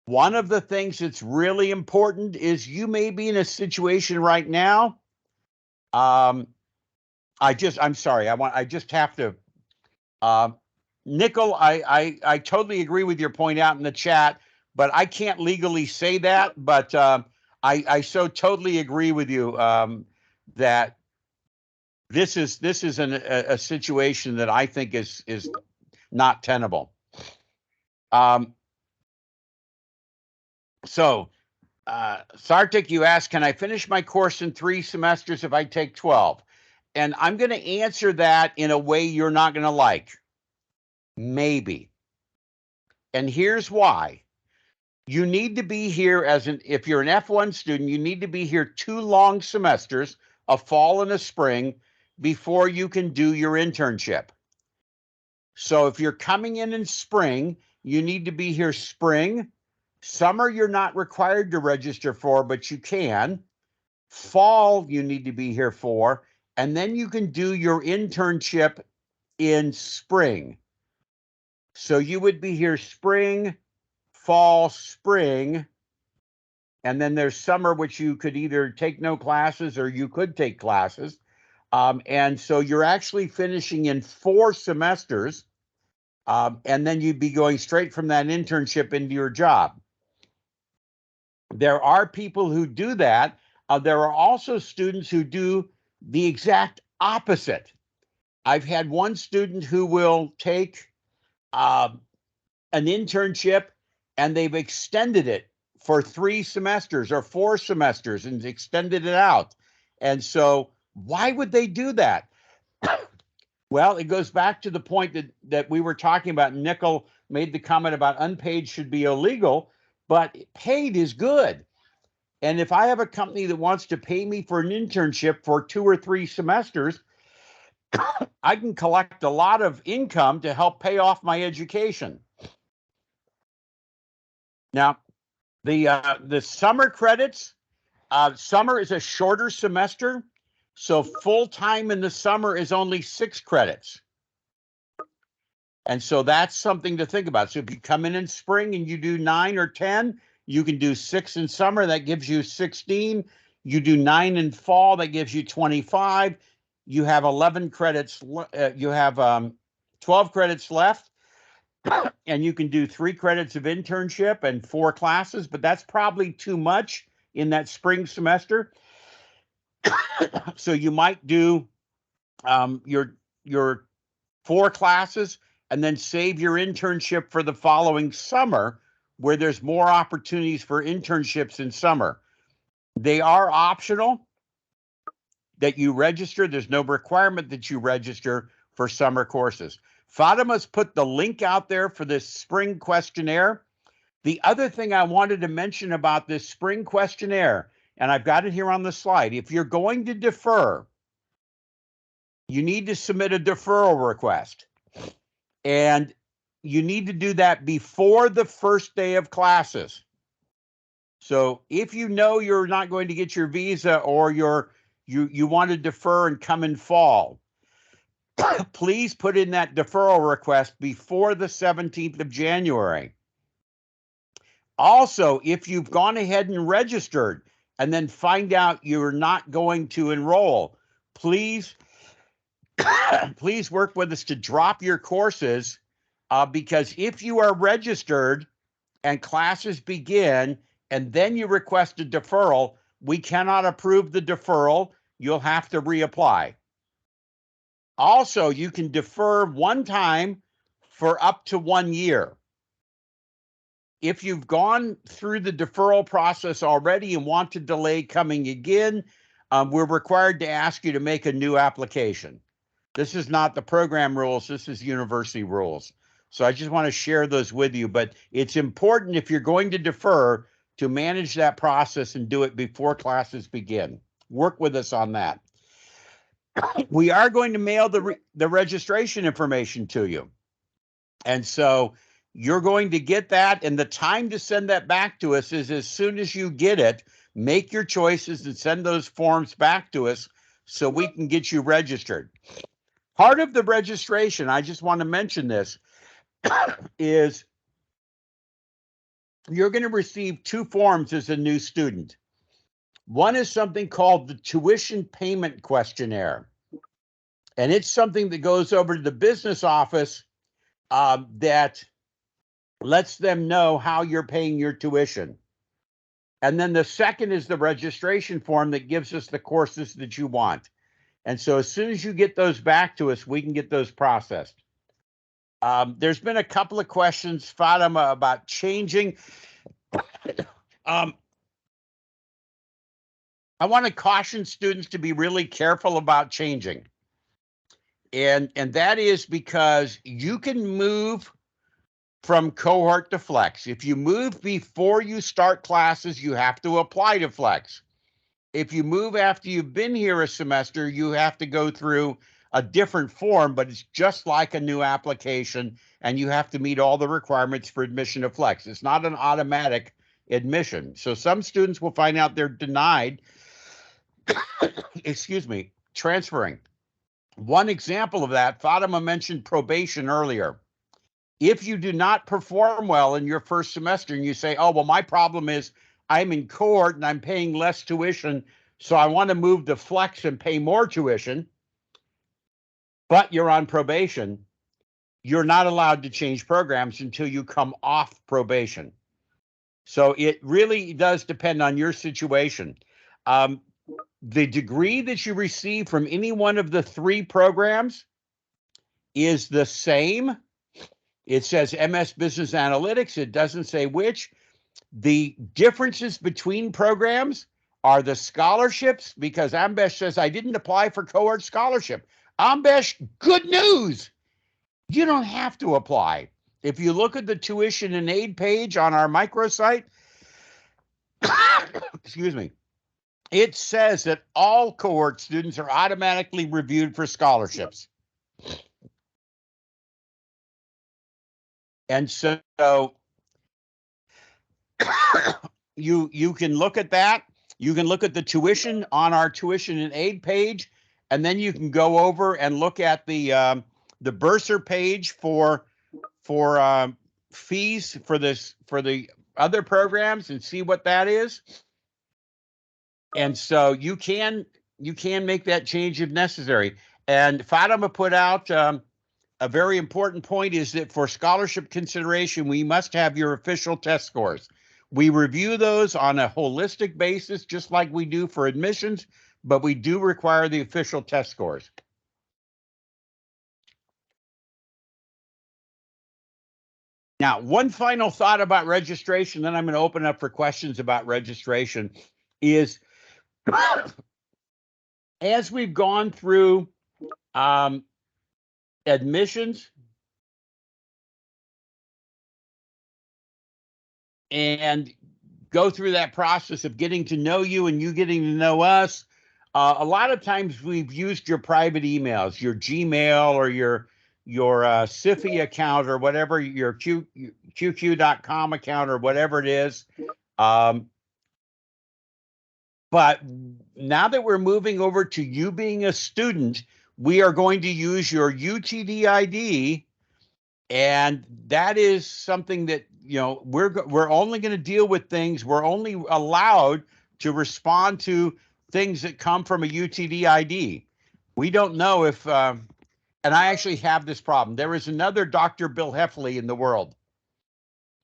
One of the things that's really important is you may be in a situation right now. I'm sorry. I just have to. Nickel, I totally agree with your point out in the chat, but I can't legally say that. But I so totally agree with you that this is a situation that I think is not tenable. So Sartik, you asked, can I finish my course in 3 semesters if I take 12? And I'm going to answer that in a way you're not going to like. Maybe. And here's why. You need to be here if you're an F1 student, you need to be here 2 long semesters, a fall and a spring, before you can do your internship. So if you're coming in spring, you need to be here spring. Summer, you're not required to register for, but you can. Fall, you need to be here for, and then you can do your internship in spring. So you would be here spring, fall, spring, and then there's summer, which you could either take no classes or you could take classes. And so you're actually finishing in 4 semesters, and then you'd be going straight from that internship into your job. There are people who do that. There are also students who do the exact opposite. I've had one student who will take an internship and they've extended it for 3 semesters or 4 semesters and extended it out. And so why would they do that? Well, it goes back to the point that we were talking about. Nickel made the comment about unpaid should be illegal, but paid is good. And if I have a company that wants to pay me for an internship for 2 or 3 semesters, I can collect a lot of income to help pay off my education. Now, the summer credits, summer is a shorter semester. So full-time in the summer is only 6 credits. And so that's something to think about. So if you come in spring and you do 9 or 10, you can do 6 in summer. That gives you 16. You do 9 in fall. That gives you 25. You have 11 credits. You have 12 credits left. And you can do 3 credits of internship and 4 classes. But that's probably too much in that spring semester. So you might do your 4 classes and then save your internship for the following summer, where there's more opportunities for internships in summer. They are optional that you register. There's no requirement that you register for summer courses. Fatima's put the link out there for this spring questionnaire. The other thing I wanted to mention about this spring questionnaire, and I've got it here on the slide, if you're going to defer, you need to submit a deferral request. And you need to do that before the first day of classes. So if you know you're not going to get your visa, or you want to defer and come in fall, please put in that deferral request before the 17th of January. Also, if you've gone ahead and registered and then find out you're not going to enroll, please work with us to drop your courses, because if you are registered and classes begin and then you request a deferral, we cannot approve the deferral. You'll have to reapply. Also, you can defer one time for up to 1 year. If you've gone through the deferral process already and want to delay coming again, we're required to ask you to make a new application. This is not the program rules. This is university rules. So I just want to share those with you. But it's important, if you're going to defer, to manage that process and do it before classes begin. Work with us on that. We are going to mail the registration information to you. And so you're going to get that. And the time to send that back to us is as soon as you get it. Make your choices and send those forms back to us so we can get you registered. Part of the registration, I just want to mention this, is you're going to receive 2 forms as a new student. One is something called the tuition payment questionnaire. And it's something that goes over to the business office that lets them know how you're paying your tuition. And then the second is the registration form that gives us the courses that you want. And so as soon as you get those back to us, we can get those processed. There's been a couple of questions, Fatima, about changing. I want to caution students to be really careful about changing. And that is because you can move from cohort to flex. If you move before you start classes, you have to apply to flex. If you move after you've been here a semester, you have to go through a different form, but it's just like a new application, and you have to meet all the requirements for admission to flex. It's not an automatic admission. So some students will find out they're denied, transferring. One example of that, Fatima mentioned probation earlier. If you do not perform well in your first semester and you say, oh, well, my problem is I'm in cohort and I'm paying less tuition, so I want to move to flex and pay more tuition, but you're on probation, you're not allowed to change programs until you come off probation. So it really does depend on your situation. The degree that you receive from any one of the 3 programs is the same. It says MS Business Analytics. It doesn't say which. The differences between programs are the scholarships, because Ambesh says, I didn't apply for cohort scholarship. Ambesh, good news. You don't have to apply. If you look at the tuition and aid page on our microsite, excuse me, it says that all cohort students are automatically reviewed for scholarships. And so you can look at that. You can look at the tuition on our tuition and aid page, and then you can go over and look at the bursar page for fees for the other programs and see what that is. And so you can make that change if necessary. And Fatima put out a very important point is that for scholarship consideration, we must have your official test scores. We review those on a holistic basis, just like we do for admissions, but we do require the official test scores. Now, one final thought about registration, then I'm going to open up for questions about registration, is as we've gone through admissions and go through that process of getting to know you and you getting to know us, a lot of times we've used your private emails, your Gmail or your Siffy account or whatever, your QQ.com account or whatever it is. But now that we're moving over to you being a student, we are going to use your UTD ID, and that is something that, you know, we're only going to deal with things. We're only allowed to respond to things that come from a UTD ID. We don't know if, and I actually have this problem. There is another Dr. Bill Hefley in the world,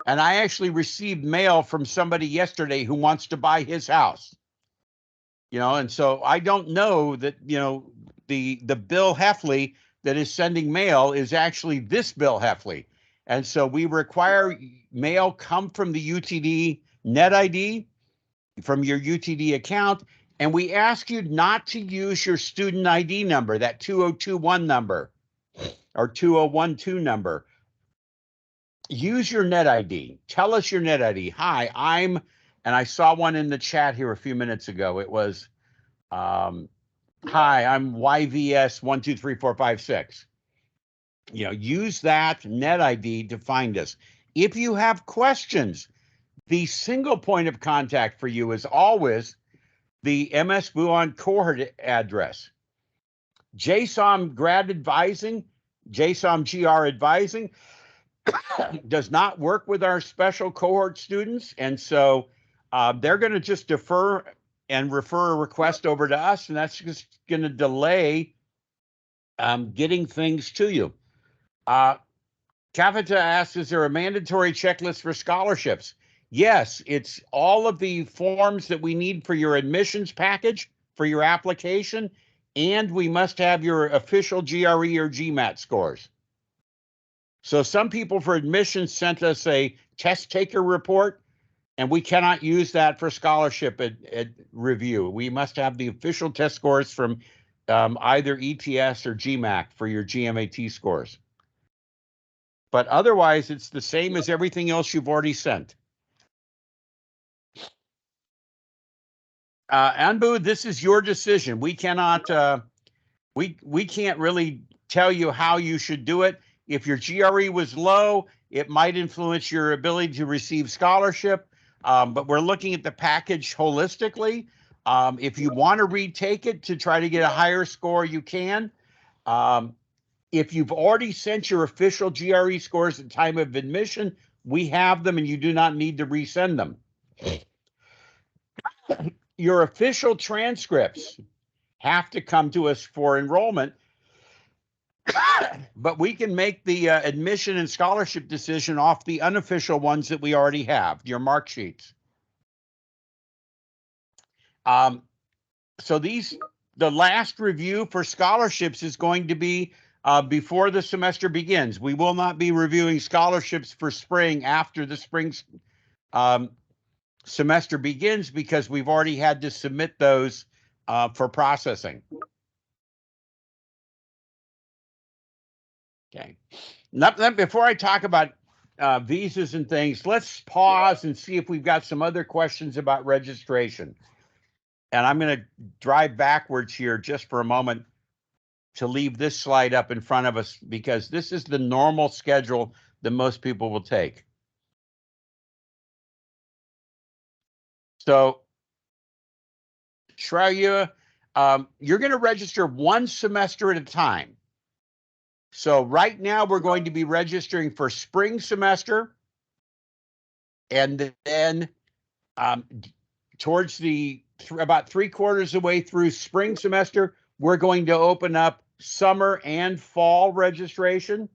and I actually received mail from somebody yesterday who wants to buy his house. You know, and so I don't know that, you know, the Bill Hefley that is sending mail is actually this Bill Hefley. And so we require mail come from the UTD net ID, from your UTD account, and we ask you not to use your student ID number, that 2021 number or 2012 number. Use your net ID. Tell us your net ID. Hi, and I saw one in the chat here a few minutes ago. It was, hi, I'm YVS 123456. You know, use that net ID to find us. If you have questions, the single point of contact for you is always the MS BUAN cohort address. JSOM grad advising, JSOM GR advising does not work with our special cohort students. And so they're going to just defer and refer a request over to us, and that's just going to delay getting things to you. Kavita asks, is there a mandatory checklist for scholarships? Yes, it's all of the forms that we need for your admissions package, for your application, and we must have your official GRE or GMAT scores. So some people for admissions sent us a test taker report, and we cannot use that for scholarship at review. We must have the official test scores from either ETS or GMAT for your GMAT scores. But otherwise, it's the same as everything else you've already sent. Anbu, this is your decision. We cannot, we can't really tell you how you should do it. If your GRE was low, it might influence your ability to receive scholarship. But we're looking at the package holistically. If you want to retake it to try to get a higher score, you can. If you've already sent your official GRE scores at time of admission, we have them and you do not need to resend them. Your official transcripts have to come to us for enrollment, but we can make the admission and scholarship decision off the unofficial ones that we already have, your mark sheets. So the last review for scholarships is going to be before the semester begins. We will not be reviewing scholarships for spring after the spring semester begins, because we've already had to submit those for processing. Okay. Before I talk about visas and things, let's pause and see if we've got some other questions about registration. And I'm going to drive backwards here just for a moment to leave this slide up in front of us, because this is the normal schedule that most people will take. So Shreya, you're going to register one semester at a time. So right now we're going to be registering for spring semester, and then towards about 3/4 of the way through spring semester, we're going to open up summer and fall registration.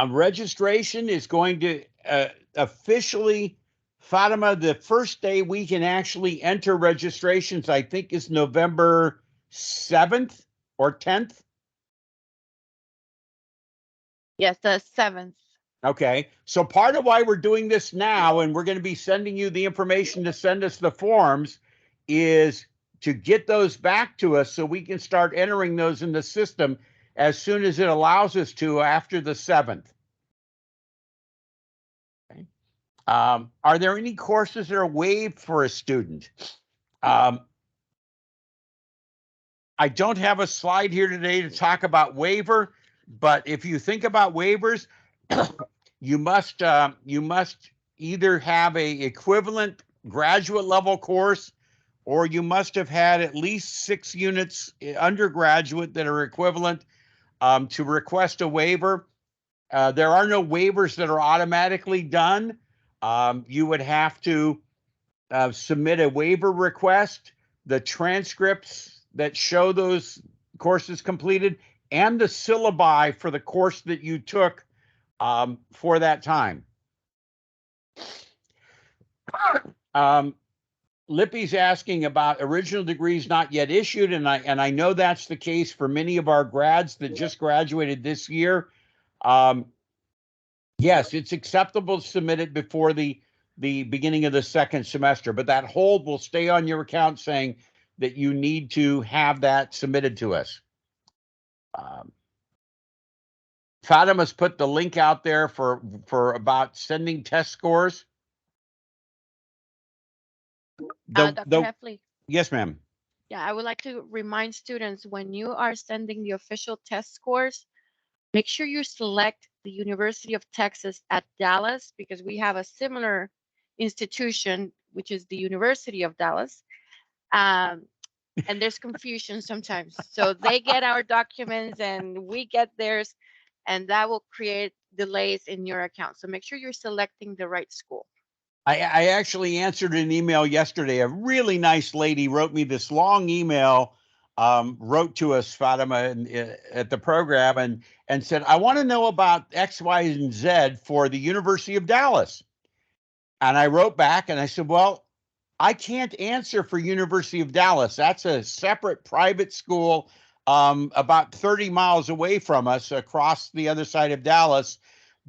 Registration is going to officially, Fatima, the first day we can actually enter registrations, I think, is November 7th or 10th. Yes, the 7th. Okay, so part of why we're doing this now, and we're going to be sending you the information to send us the forms, is to get those back to us so we can start entering those in the system as soon as it allows us to after the 7th. Okay. Are there any courses that are waived for a student? I don't have a slide here today to talk about waiver, but if you think about waivers, you must either have a equivalent graduate level course, or you must have had at least 6 units undergraduate that are equivalent to request a waiver. There are no waivers that are automatically done. You would have to submit a waiver request, the transcripts that show those courses completed, and the syllabi for the course that you took for that time. Lippy's asking about original degrees not yet issued, and I know that's the case for many of our grads that just graduated this year. Yes, it's acceptable to submit it before the beginning of the second semester, but that hold will stay on your account saying that you need to have that submitted to us. Fatima's put the link out there for about sending test scores. Dr. Hefley. Yes, ma'am. Yeah, I would like to remind students, when you are sending the official test scores, make sure you select the University of Texas at Dallas, because we have a similar institution, which is the University of Dallas. And there's confusion sometimes. So they get our documents and we get theirs, and that will create delays in your account. So make sure you're selecting the right school. I actually answered an email yesterday. A really nice lady wrote me this long email, wrote to us, Fatima, at the program, and said, I want to know about X, Y, and Z for the University of Dallas. And I wrote back and I said, well, I can't answer for University of Dallas. That's a separate private school about 30 miles away from us across the other side of Dallas.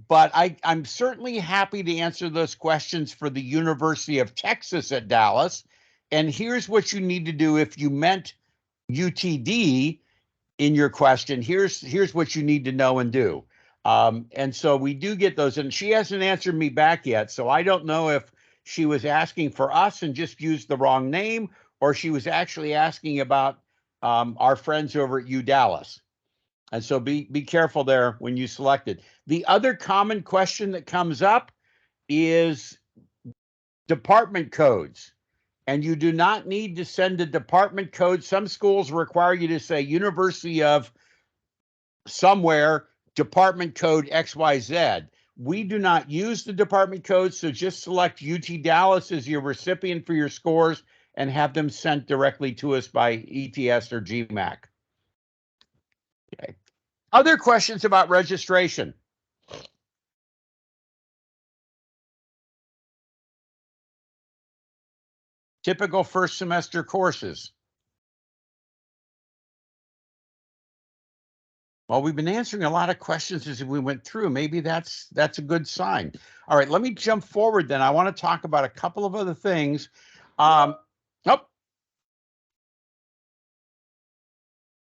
But I'm certainly happy to answer those questions for the University of Texas at Dallas. And here's what you need to do if you meant UTD in your question. Here's what you need to know and do. And so we do get those, and she hasn't answered me back yet. So I don't know if she was asking for us and just used the wrong name, or she was actually asking about our friends over at UDallas. And so be careful there when you select it. The other common question that comes up is department codes. And you do not need to send a department code. Some schools require you to say University of somewhere, department code XYZ. We do not use the department code, so just select UT Dallas as your recipient for your scores and have them sent directly to us by ETS or GMAC. Okay. Other questions about registration? Typical first semester courses. Well, we've been answering a lot of questions as we went through. Maybe that's a good sign. All right, let me jump forward then. I want to talk about a couple of other things.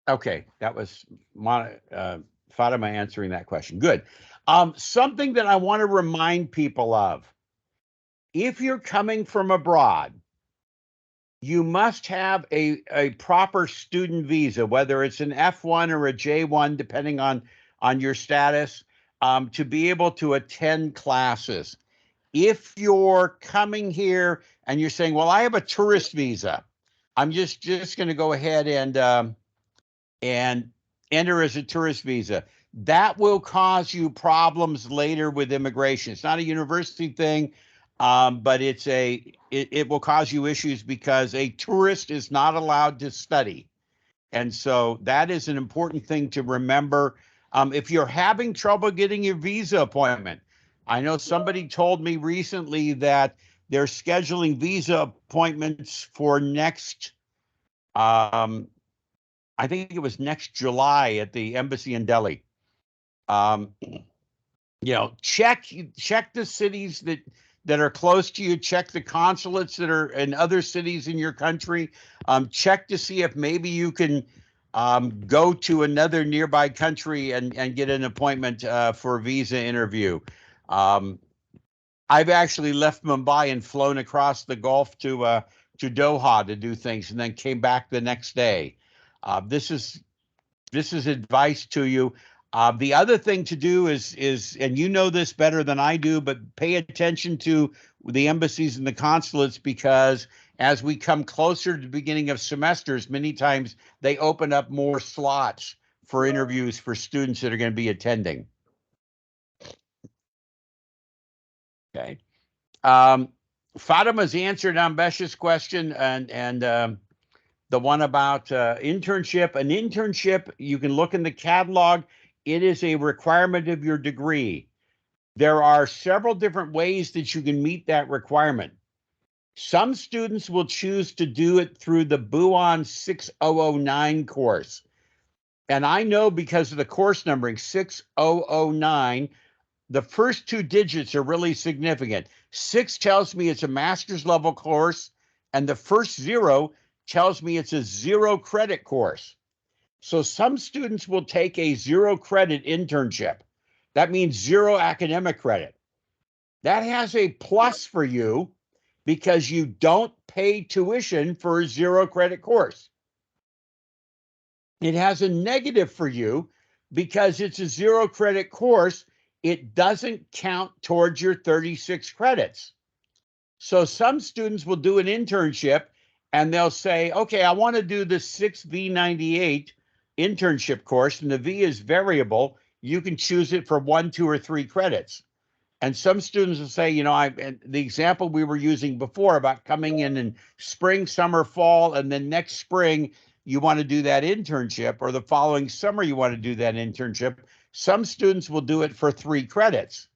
Okay, that was Fatima answering that question. Good. Something that I want to remind people of. If you're coming from abroad, you must have a proper student visa, whether it's an F1 or a J1, depending on your status, to be able to attend classes. if you're coming here and you're saying, well, I have a tourist visa, I'm just going to go ahead and enter as a tourist visa. That will cause you problems later with immigration. It's not a university thing, but it will cause you issues because a tourist is not allowed to study. And so that is an important thing to remember. If you're having trouble getting your visa appointment, I know somebody told me recently that they're scheduling visa appointments for next, I think it was next July at the embassy in Delhi. Check the cities that are close to you. Check the consulates that are in other cities in your country. Check to see if maybe you can go to another nearby country and get an appointment for a visa interview. I've actually left Mumbai and flown across the Gulf to Doha to do things, and then came back the next day. This is advice to you. The other thing to do is, and you know this better than I do, but pay attention to the embassies and the consulates, because as we come closer to the beginning of semesters, many times they open up more slots for interviews for students that are going to be attending. Okay. Fatima's answered Ambesh's question and the one about internship. An internship, you can look in the catalog. It is a requirement of your degree. There are several different ways that you can meet that requirement. Some students will choose to do it through the BUAN 6009 course. And I know because of the course numbering 6009, the first two digits are really significant. 6 tells me it's a master's level course, and the first 0 tells me it's a 0 credit course. So some students will take a 0 credit internship. That means 0 academic credit. That has a plus for you because you don't pay tuition for a 0 credit course. It has a negative for you because it's a 0 credit course. It doesn't count towards your 36 credits. So some students will do an internship and they'll say, okay, I want to do the 6V98 internship course, and the V is variable. You can choose it for 1, 2, or 3 credits. And some students will say, and the example we were using before about coming in spring, summer, fall, and then next spring, you want to do that internship, or the following summer, you want to do that internship. Some students will do it for 3 credits,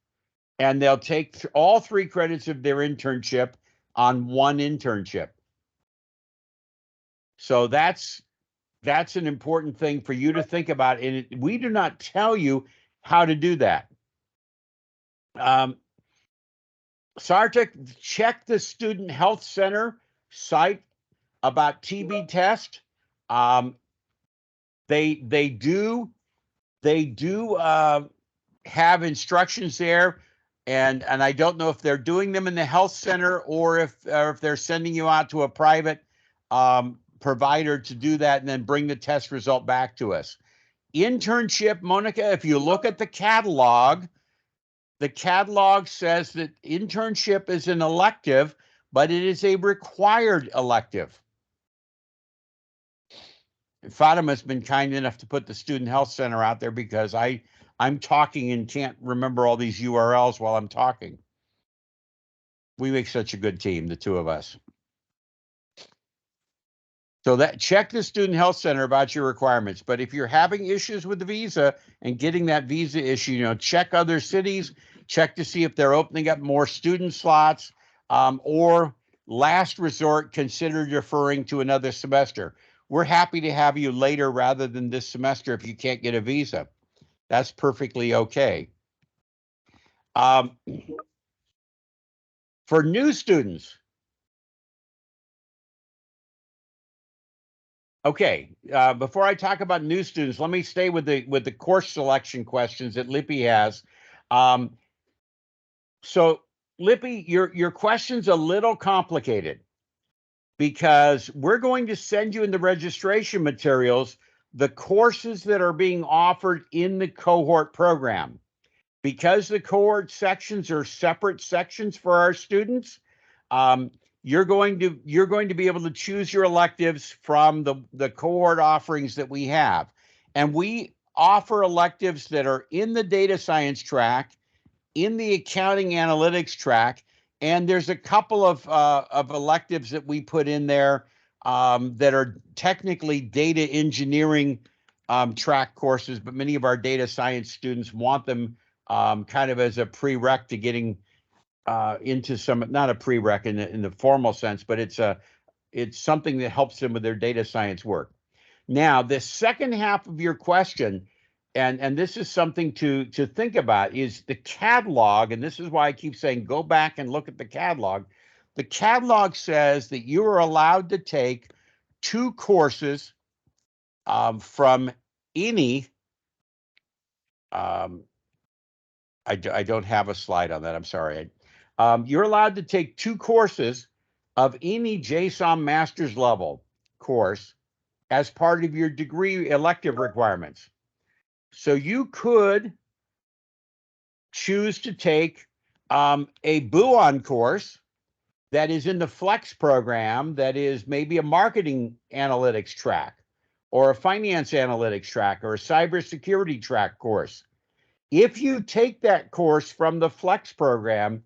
and they'll take all 3 credits of their internship on one internship. So that's an important thing for you to think about. And we do not tell you how to do that. Sartek, check the Student Health Center site about TB test. They do have instructions there, and I don't know if they're doing them in the health center or if they're sending you out to a private provider to do that and then bring the test result back to us. Internship, Monica, if you look at the catalog says that internship is an elective, but it is a required elective. Fatima's been kind enough to put the Student Health Center out there because I'm talking and can't remember all these URLs while I'm talking. We make such a good team, the two of us. So check the Student Health Center about your requirements. But if you're having issues with the visa and getting that visa issue, check other cities, check to see if they're opening up more student slots, or last resort, consider deferring to another semester. We're happy to have you later rather than this semester if you can't get a visa. That's perfectly okay. For new students, okay, before I talk about new students, let me stay with the course selection questions that Lippy has. So Lippy, your question's a little complicated because we're going to send you in the registration materials the courses that are being offered in the cohort program. because the cohort sections are separate sections for our students, you're going to be able to choose your electives from the cohort offerings that we have. And we offer electives that are in the data science track, in the accounting analytics track, and there's a couple of electives that we put in there that are technically data engineering track courses, but many of our data science students want them kind of as a prereq to getting into some, not a prereq in the formal sense, but it's something that helps them with their data science work. Now, the second half of your question, and this is something to think about, is the catalog, and this is why I keep saying go back and look at the catalog. The catalog says that you are allowed to take 2 courses from any, I don't have a slide on that, I'm sorry. You're allowed to take 2 courses of any JSOM master's level course as part of your degree elective requirements. So you could choose to take a BUAN course that is in the Flex program, that is maybe a marketing analytics track, or a finance analytics track, or a cybersecurity track course. If you take that course from the Flex program,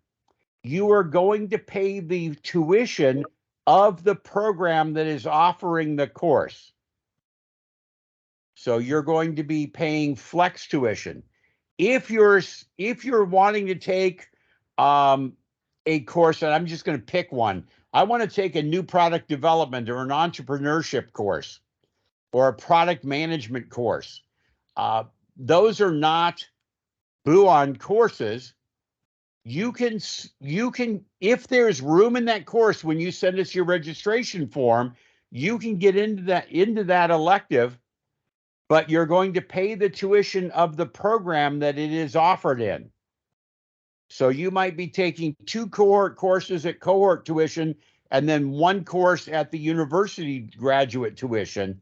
you are going to pay the tuition of the program that is offering the course. So you're going to be paying Flex tuition. If you're wanting to take a course, and I'm just going to pick one, I want to take a new product development or an entrepreneurship course or a product management course. Those are not BUAN courses. You can, if there's room in that course when you send us your registration form, you can get into that elective, but you're going to pay the tuition of the program that it is offered in. So you might be taking 2 cohort courses at cohort tuition and then 1 course at the university graduate tuition,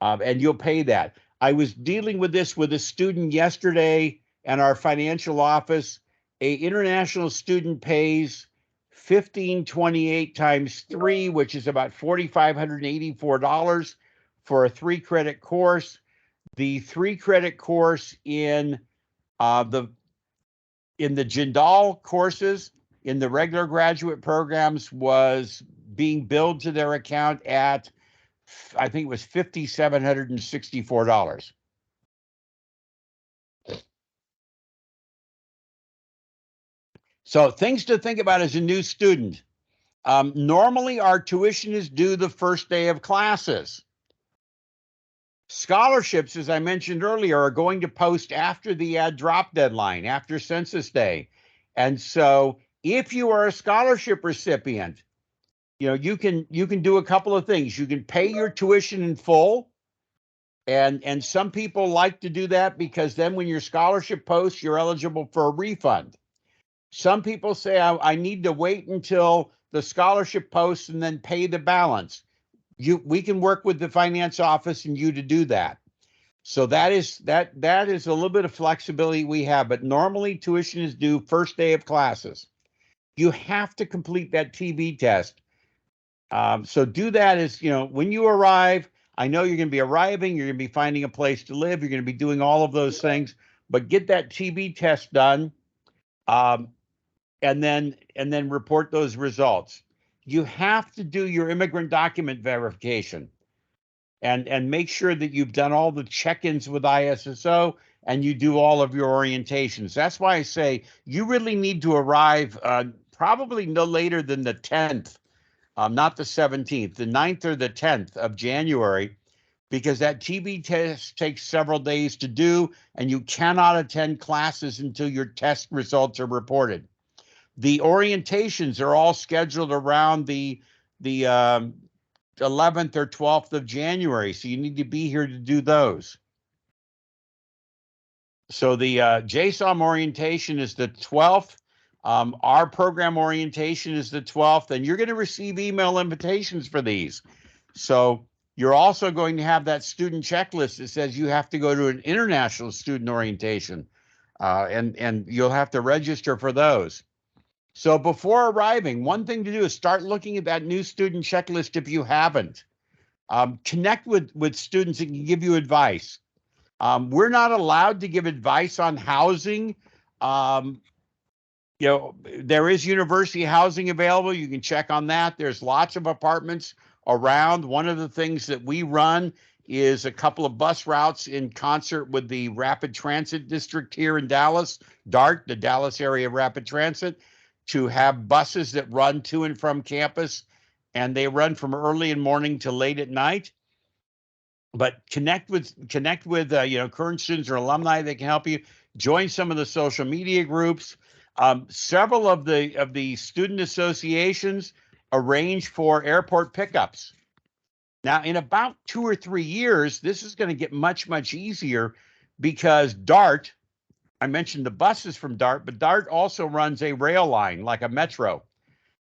and you'll pay that. I was dealing with this with a student yesterday in our financial office. An international student pays $1,528 times 3, which is about $4,584 for a 3-credit course. The 3-credit course in the Jindal courses in the regular graduate programs was being billed to their account at, I think it was $5,764. So things to think about as a new student. Normally our tuition is due the first day of classes. Scholarships, as I mentioned earlier, are going to post after the drop deadline, after Census Day. And so if you are a scholarship recipient, you can do a couple of things. You can pay your tuition in full. And some people like to do that because then when your scholarship posts, you're eligible for a refund. Some people say, I need to wait until the scholarship posts and then pay the balance. We can work with the finance office and you to do that. So that is a little bit of flexibility we have, but normally tuition is due first day of classes. You have to complete that TB test. So do that as, when you arrive. I know you're going to be arriving, you're going to be finding a place to live, you're going to be doing all of those things, but get that TB test done, and then report those results. You have to do your immigrant document verification and make sure that you've done all the check-ins with ISSO and you do all of your orientations. That's why I say you really need to arrive probably no later than the 10th, not the 17th, the 9th or the 10th of January, because that TB test takes several days to do, and you cannot attend classes until your test results are reported. The orientations are all scheduled around the 11th or 12th of January, so you need to be here to do those. So the JSOM orientation is the 12th. Our program orientation is the 12th, and you're going to receive email invitations for these. So you're also going to have that student checklist that says you have to go to an international student orientation. and you'll have to register for those. So before arriving, one thing to do is start looking at that new student checklist if you haven't. Connect with students that can give you advice. We're not allowed to give advice on housing. Um, there is university housing available. You can check on that. There's lots of apartments around. One of the things that we run is a couple of bus routes in concert with the Rapid Transit District here in Dallas, DART, the Dallas Area Rapid Transit, to have buses that run to and from campus, and they run from early in morning to late at night. But connect with current students or alumni that can help you. Join some of the social media groups. Several of the student associations arrange for airport pickups. Now, in about 2 or 3 years, this is going to get much, much easier because DART, I mentioned the buses from DART, but DART also runs a rail line like a metro.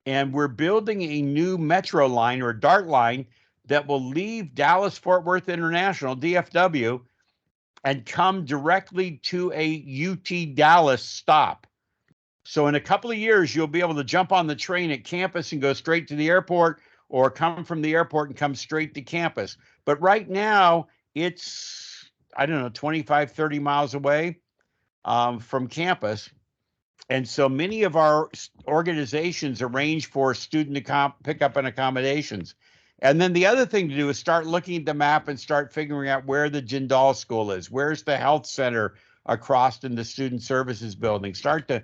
And we're building a new metro line or DART line that will leave Dallas-Fort Worth International, DFW, and come directly to a UT Dallas stop. So in a couple of years, you'll be able to jump on the train at campus and go straight to the airport, or come from the airport and come straight to campus. But right now, it's, I don't know, 25, 30 miles away from campus. And so many of our organizations arrange for student pickup and accommodations. And then the other thing to do is start looking at the map and start figuring out where the Jindal School is. Where's the health center across in the student services building? Start to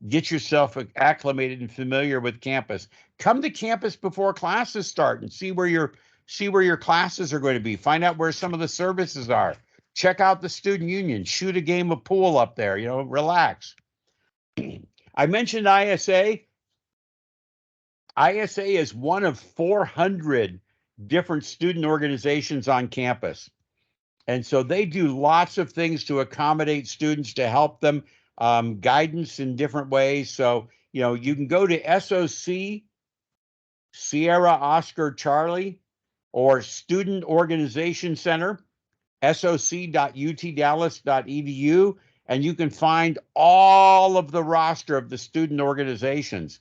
get yourself acclimated and familiar with campus. Come to campus before classes start and see where your classes are going to be. Find out where some of the services are. Check out the student union. Shoot a game of pool up there. Relax. I mentioned ISA. ISA is one of 400 different student organizations on campus. And so they do lots of things to accommodate students, to help them, guidance in different ways. So, you can go to SOC, Sierra Oscar Charlie, or Student Organization Center, soc.utdallas.edu, and you can find all of the roster of the student organizations.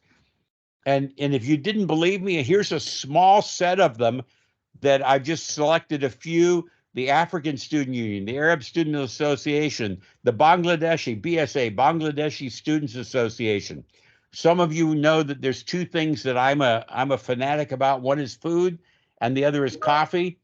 And if you didn't believe me, here's a small set of them that I've just selected a few: the African Student Union, the Arab Student Association, the Bangladeshi, BSA, Bangladeshi Students Association. Some of you know that there's two things that I'm a fanatic about. One is food, and the other is coffee.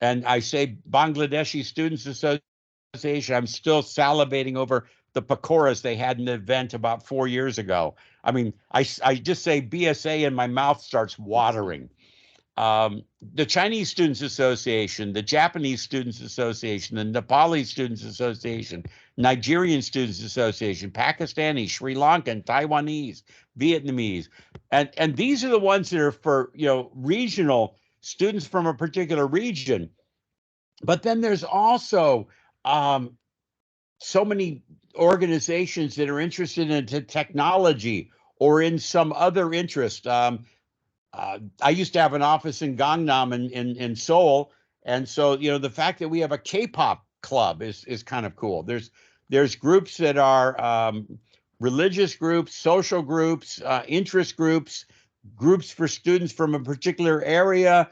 And I say Bangladeshi Students Association, I'm still salivating over the pakoras they had in the event about 4 years ago. I mean, I just say BSA and my mouth starts watering. The Chinese Students Association, the Japanese Students Association, the Nepali Students Association, Nigerian Students Association, Pakistani, Sri Lankan, Taiwanese, Vietnamese. And these are the ones that are for, regional students from a particular region. But then there's also so many organizations that are interested in technology or in some other interest. I used to have an office in Gangnam in Seoul, and so the fact that we have a K-pop club is kind of cool. There's groups that are religious groups, social groups, interest groups, groups for students from a particular area.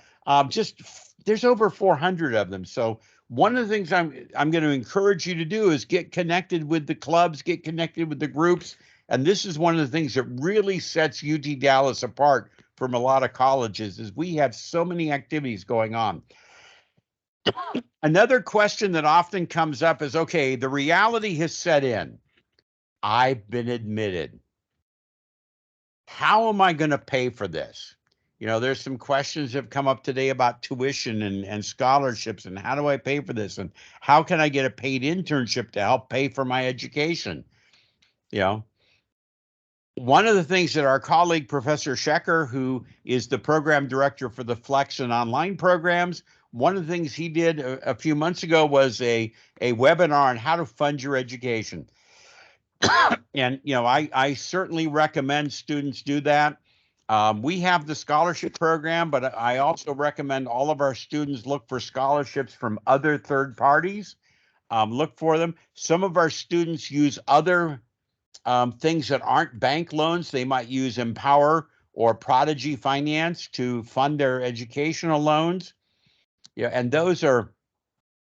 There's over 400 of them. So one of the things I'm going to encourage you to do is get connected with the clubs, get connected with the groups. And this is one of the things that really sets UT Dallas apart from a lot of colleges, is we have so many activities going on. Another question that often comes up is, okay, the reality has set in. I've been admitted. How am I going to pay for this? There's some questions that have come up today about tuition and scholarships, and how do I pay for this? And how can I get a paid internship to help pay for my education? One of the things that our colleague, Professor Schecker, who is the program director for the Flex and online programs, one of the things he did a few months ago was a webinar on how to fund your education. And, I certainly recommend students do that. We have the scholarship program, but I also recommend all of our students look for scholarships from other third parties. Look for them. Some of our students use other things that aren't bank loans. They might use Empower or Prodigy Finance to fund their educational loans. Yeah, and those are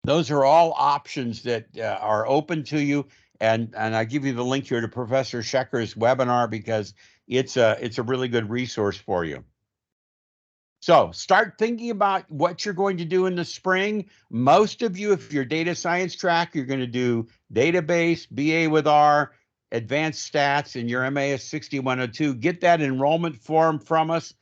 all options that are open to you. And I give you the link here to Professor Schecker's webinar because it's a really good resource for you. So start thinking about what you're going to do in the spring. Most of you, if you're data science track, you're going to do database, BA with R, advanced stats, and your MAS 6102. Get that enrollment form from us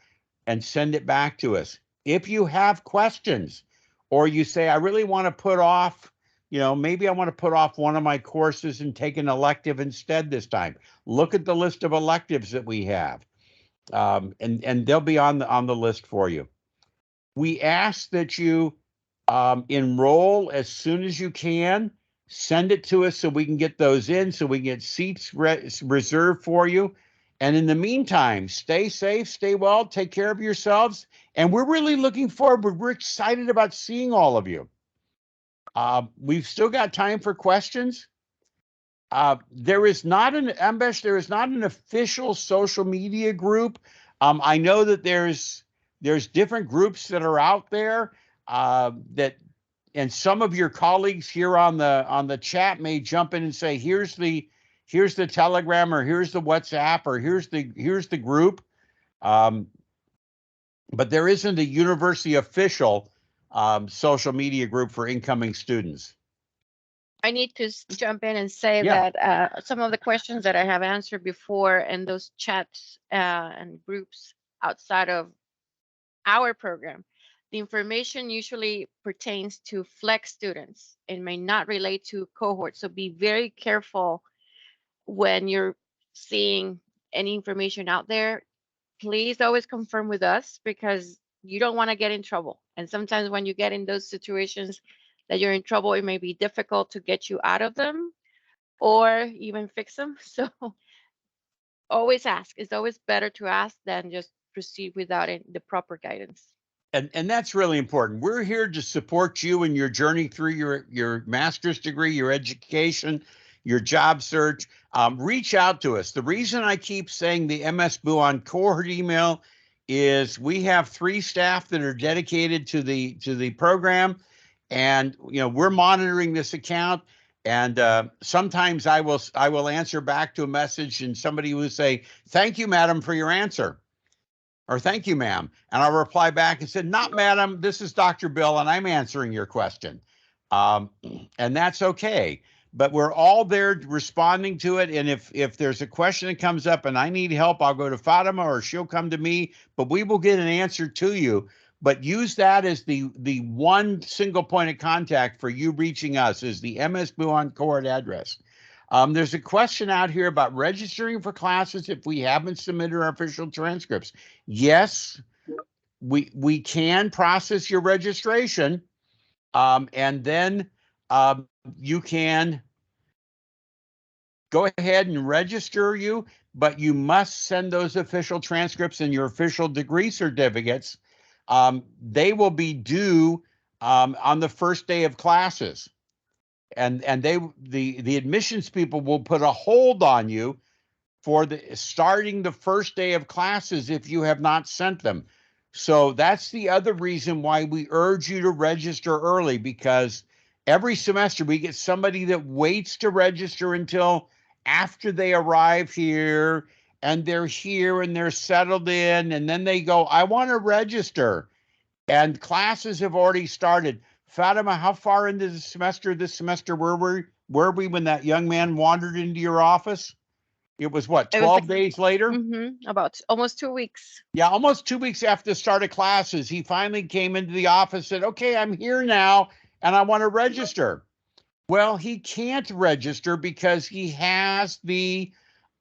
and send it back to us. If you have questions or you say, I really want to put off, maybe I want to put off one of my courses and take an elective instead this time. Look at the list of electives that we have. And they'll be on the list for you. We ask that you enroll as soon as you can. Send it to us so we can get those in, so we can get seats reserved for you. And in the meantime, stay safe, stay well, take care of yourselves. And we're really looking forward. We're excited about seeing all of you. We've still got time for questions. There is not an official social media group. I know that there's different groups that are out there and some of your colleagues here on the chat may jump in and say, here's the Telegram, or here's the WhatsApp, or here's the group. But there isn't a university official social media group for incoming students. I need to jump in and say that some of the questions that I have answered before in those chats and groups outside of our program, the information usually pertains to flex students and may not relate to cohorts. So be very careful when you're seeing any information out there. Please always confirm with us, because you don't want to get in trouble. And sometimes when you get in those situations that you're in trouble, it may be difficult to get you out of them or even fix them. So always ask. It's always better to ask than just proceed without the proper guidance. And that's really important. We're here to support you in your journey through your master's degree, your education, your job search. Reach out to us. The reason I keep saying the MS BUAN cohort email is we have 3 staff that are dedicated to the program, and we're monitoring this account. And sometimes I will answer back to a message, and somebody will say, "Thank you, madam, for your answer," or "Thank you, ma'am." And I'll reply back and say, "Not madam, this is Dr. Bill, and I'm answering your question." And that's okay. But we're all there responding to it. And if there's a question that comes up and I need help, I'll go to Fatima or she'll come to me, but we will get an answer to you. But use that as the one single point of contact for you reaching us, is the MS BUAN cohort address. There's a question out here about registering for classes if we haven't submitted our official transcripts. Yes, we can process your registration, and then you can go ahead and register you, but you must send those official transcripts and your official degree certificates. They will be due on the first day of classes. And the admissions people will put a hold on you for starting the first day of classes if you have not sent them. So that's the other reason why we urge you to register early, because every semester we get somebody that waits to register until after they arrive here, and they're here and they're settled in, and then they go, "I want to register," and classes have already started. Fatima, how far into the semester this semester were we when that young man wandered into your office? It was what, 12 days later? About almost 2 weeks. Yeah, almost 2 weeks after the start of classes, he finally came into the office and said, "Okay, I'm here now and I want to register." Well, he can't register because he has the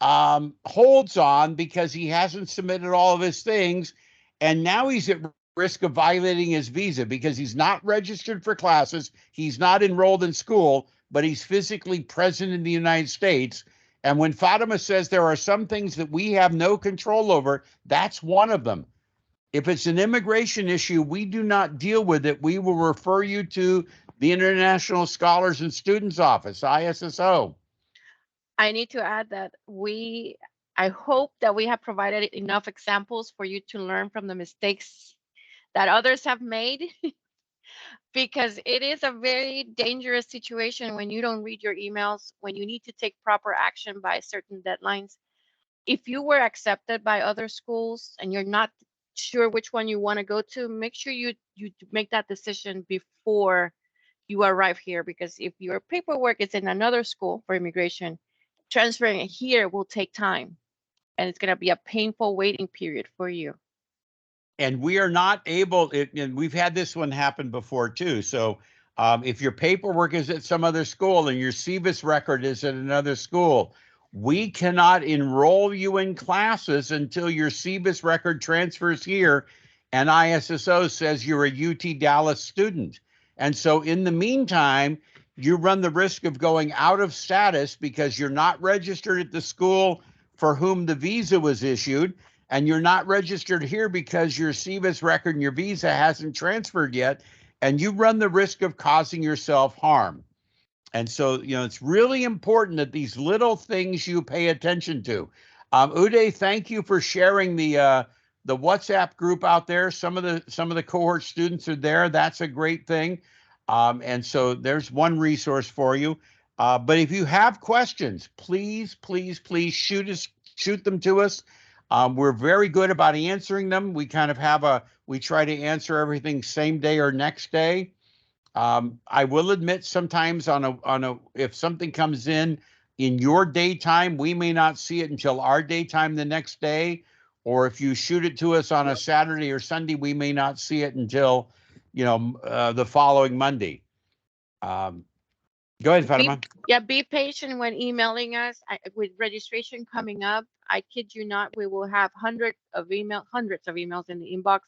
holds on, because he hasn't submitted all of his things. And now he's at risk of violating his visa because he's not registered for classes. He's not enrolled in school, but he's physically present in the United States. And when Fatima says there are some things that we have no control over, that's one of them. If it's an immigration issue, we do not deal with it. We will refer you to the International Scholars and Students Office, ISSO. I need to add that I hope that we have provided enough examples for you to learn from the mistakes that others have made, because it is a very dangerous situation when you don't read your emails, when you need to take proper action by certain deadlines. If you were accepted by other schools and you're not sure which one you want to go to, make sure you make that decision before you arrive here, because if your paperwork is in another school for immigration, transferring it here will take time, and it's going to be a painful waiting period for you. And we are not able, and we've had this one happen before too. So if your paperwork is at some other school and your CBIS record is at another school, we cannot enroll you in classes until your CBIS record transfers here and ISSO says you're a UT Dallas student. And so in the meantime, you run the risk of going out of status because you're not registered at the school for whom the visa was issued, and you're not registered here because your CBIS record and your visa hasn't transferred yet, and you run the risk of causing yourself harm. And so, it's really important that these little things you pay attention to. Uday, thank you for sharing the WhatsApp group out there. Some of the cohort students are there. That's a great thing. And so there's one resource for you. But if you have questions, please shoot them to us. We're very good about answering them. We kind of we try to answer everything same day or next day. I will admit sometimes if something comes in your daytime, we may not see it until our daytime the next day. Or if you shoot it to us on a Saturday or Sunday, we may not see it until, the following Monday. Go ahead, Fatima. Be patient when emailing us. With registration coming up, I kid you not, we will have hundreds of emails in the inbox,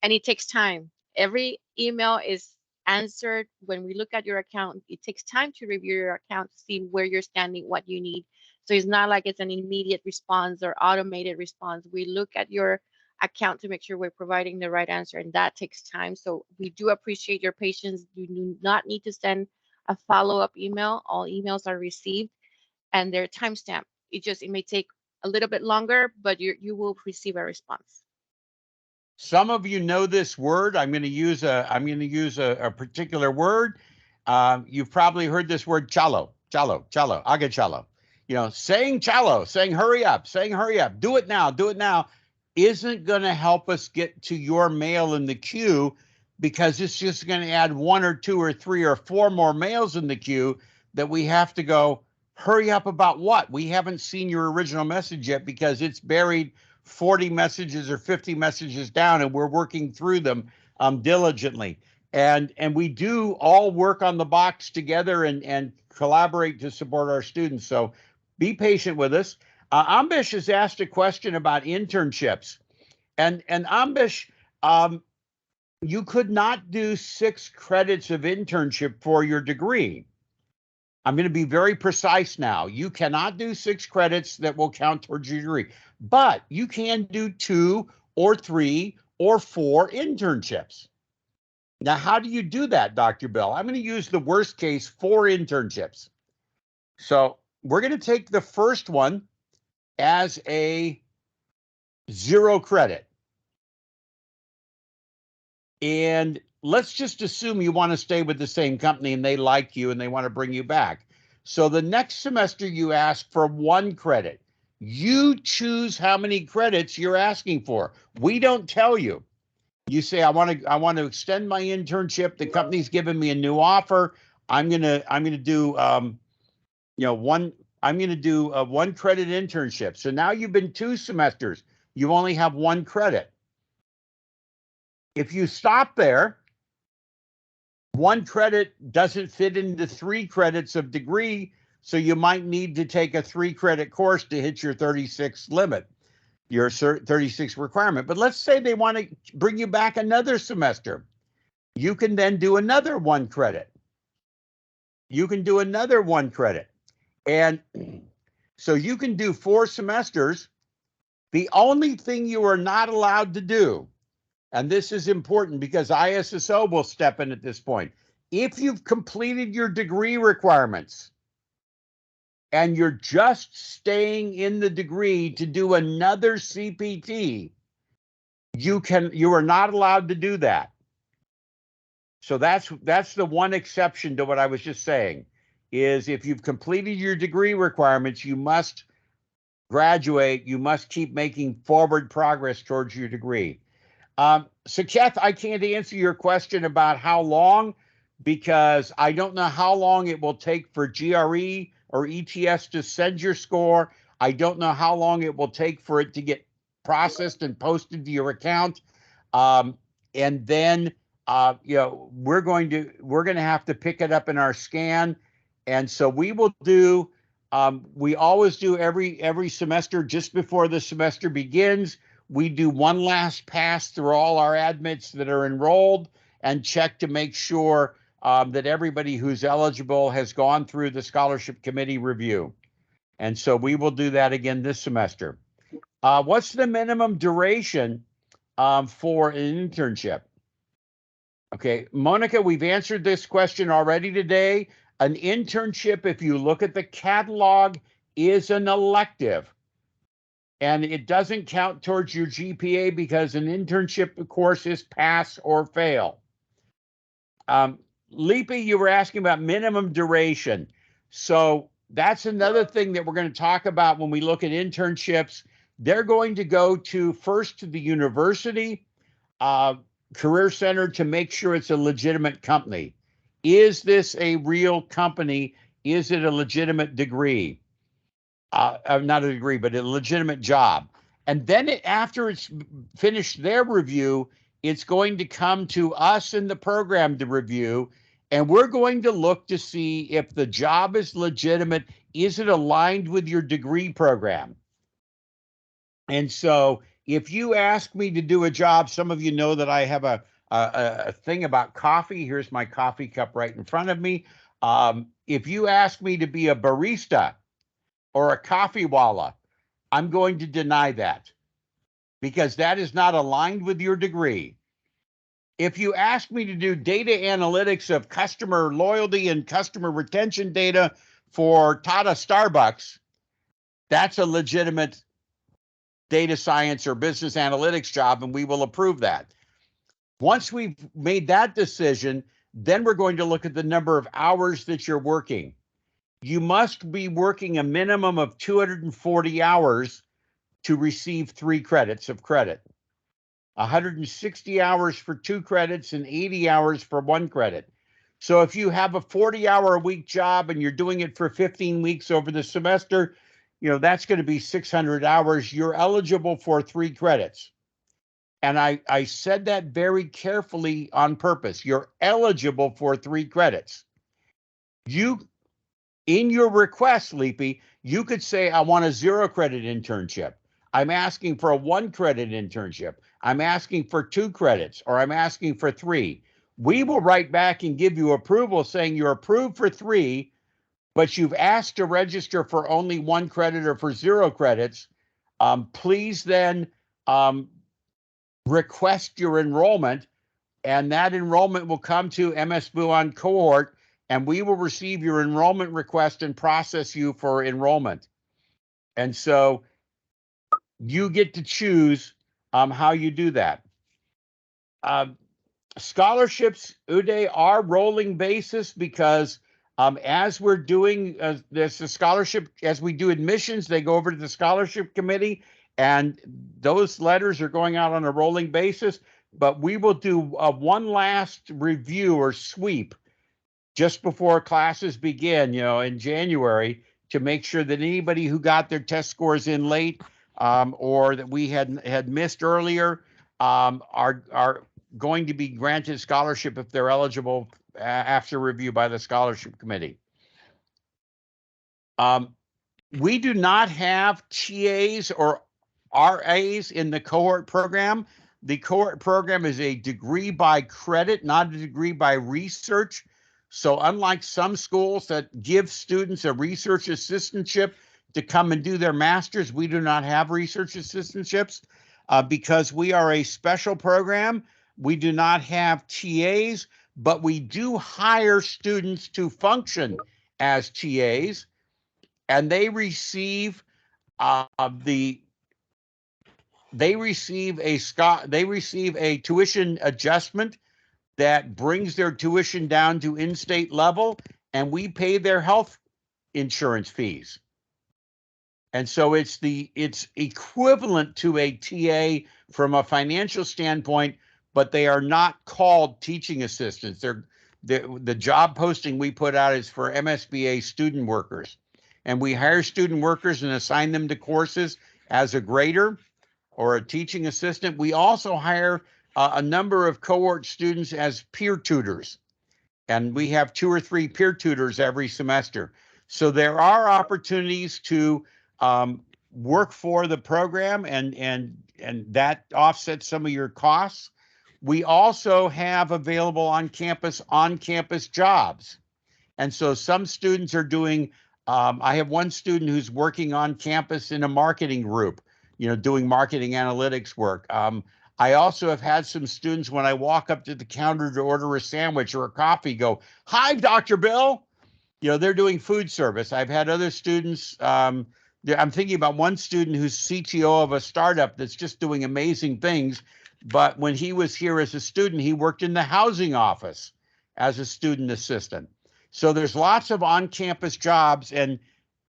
and it takes time. Every email is answered when we look at your account. It takes time to review your account to see where you're standing, what you need. So it's not like it's an immediate response or automated response. We look at your account to make sure we're providing the right answer, and that takes time. So we do appreciate your patience. You do not need to send a follow-up email. All emails are received and they're timestamped. It may take a little bit longer, but you will receive a response. Some of you know this word. I'm going to use a particular word. You've probably heard this word, chalo, aga chalo. Saying chalo, saying hurry up, do it now, isn't going to help us get to your mail in the queue, because it's just going to add 1 or 2 or 3 or 4 more mails in the queue that we have to go, hurry up about what? We haven't seen your original message yet because it's buried 40 messages or 50 messages down, and we're working through them diligently. And we do all work on the box together and collaborate to support our students. So be patient with us. Ambish has asked a question about internships. And Ambish, you could not do 6 credits of internship for your degree. I'm going to be very precise now. You cannot do 6 credits that will count towards your degree, but you can do 2 or 3 or 4 internships. Now, how do you do that, Dr. Bill? I'm going to use the worst case, 4 internships. So we're going to take the first one as a 0 credit. And let's just assume you want to stay with the same company and they like you and they want to bring you back. So the next semester you ask for 1 credit. You choose how many credits you're asking for. We don't tell you. You say, I want to extend my internship. The company's given me a new offer. I'm gonna do 1 credit internship. So now you've been 2 semesters. You only have 1 credit. If you stop there, 1 credit doesn't fit into 3 credits of degree, so you might need to take a 3 credit course to hit your 36 limit, your 36 requirement. But let's say they want to bring you back another semester. You can then do another 1 credit. You can do another 1 credit. And so you can do 4 semesters. The only thing you are not allowed to do, and this is important because ISSO will step in at this point, If you've completed your degree requirements and you're just staying in the degree to do another CPT, you are not allowed to do that. So that's the one exception to what I was just saying, is if you've completed your degree requirements, you must graduate, you must keep making forward progress towards your degree. So Kath, I can't answer your question about how long, because I don't know how long it will take for GRE or ETS to send your score. I don't know how long it will take for it to get processed and posted to your account. And then we're going to have to pick it up in our scan. And so we will do, we always do every semester just before the semester begins. We do one last pass through all our admits that are enrolled and check to make sure that everybody who's eligible has gone through the scholarship committee review. And so we will do that again this semester. What's the minimum duration for an internship? Okay, Monica, we've answered this question already today. An internship, if you look at the catalog, is an elective. And it doesn't count towards your GPA because an internship course is pass or fail. Leapy, you were asking about minimum duration. So that's another thing that we're going to talk about when we look at internships. They're going to go first to the university career center to make sure it's a legitimate company. Is this a real company? Is it a legitimate degree? Not a degree, but a legitimate job. And then after it's finished their review, it's going to come to us in the program to review, and we're going to look to see if the job is legitimate. Is it aligned with your degree program? And so if you ask me to do a job, some of you know that I have a thing about coffee. Here's my coffee cup right in front of me. If you ask me to be a barista or a coffee walla, I'm going to deny that because that is not aligned with your degree. If you ask me to do data analytics of customer loyalty and customer retention data for Tata Starbucks, that's a legitimate data science or business analytics job, and we will approve that. Once we've made that decision, then we're going to look at the number of hours that you're working. You must be working a minimum of 240 hours to receive 3 credits of credit. 160 hours for 2 credits and 80 hours for 1 credit. So if you have a 40-hour-a-week job and you're doing it for 15 weeks over the semester, that's going to be 600 hours. You're eligible for 3 credits. And I said that very carefully on purpose. You're eligible for 3 credits. In your request, Leapy, you could say, I want a 0 credit internship. I'm asking for a 1 credit internship. I'm asking for 2 credits, or I'm asking for 3. We will write back and give you approval saying you're approved for 3, but you've asked to register for only 1 credit or for 0 credits. Please then request your enrollment, and that enrollment will come to MS BUAN Cohort, and we will receive your enrollment request and process you for enrollment. And so you get to choose how you do that. Scholarships, Uday, are rolling basis because as we're doing this scholarship, as we do admissions, they go over to the scholarship committee, and those letters are going out on a rolling basis. But we will do one last review or sweep just before classes begin, in January, to make sure that anybody who got their test scores in late or that we had missed earlier are going to be granted scholarship if they're eligible after review by the scholarship committee. We do not have TAs or RAs in the cohort program. The cohort program is a degree by credit, not a degree by research. So unlike some schools that give students a research assistantship to come and do their master's, we do not have research assistantships because we are a special program. We do not have TAs, but we do hire students to function as TAs, and they receive they receive a tuition adjustment that brings their tuition down to in-state level, and we pay their health insurance fees. And so it's equivalent to a TA from a financial standpoint, but they are not called teaching assistants. The job posting we put out is for MSBA student workers. And we hire student workers and assign them to courses as a grader or a teaching assistant. We also hire a number of cohort students as peer tutors. And we have 2 or 3 peer tutors every semester. So there are opportunities to work for the program, and that offsets some of your costs. We also have available on-campus jobs. And so some students are doing, I have one student who's working on campus in a marketing group, doing marketing analytics work. I also have had some students, when I walk up to the counter to order a sandwich or a coffee, go, "Hi, Dr. Bill." They're doing food service. I've had other students. I'm thinking about one student who's CTO of a startup that's just doing amazing things. But when he was here as a student, he worked in the housing office as a student assistant. So there's lots of on-campus jobs. And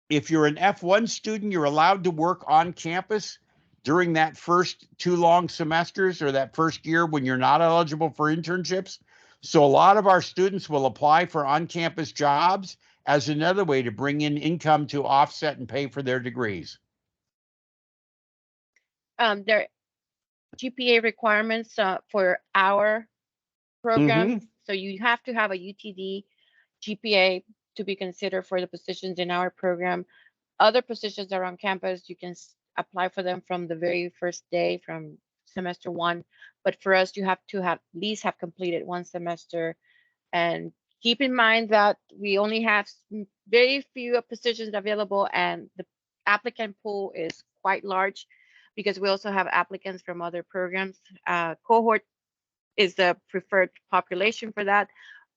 if you're an F1 student, you're allowed to work on campus during that first 2 long semesters or that first year when you're not eligible for internships. So a lot of our students will apply for on-campus jobs as another way to bring in income to offset and pay for their degrees. There GPA requirements for our program. So you have to have a UTD GPA to be considered for the positions in our program. Other positions that are on campus, you can apply for them from the very first day, from semester 1. But for us, you have to at least have completed 1 semester. And keep in mind that we only have very few positions available, and the applicant pool is quite large because we also have applicants from other programs. Cohort is the preferred population for that,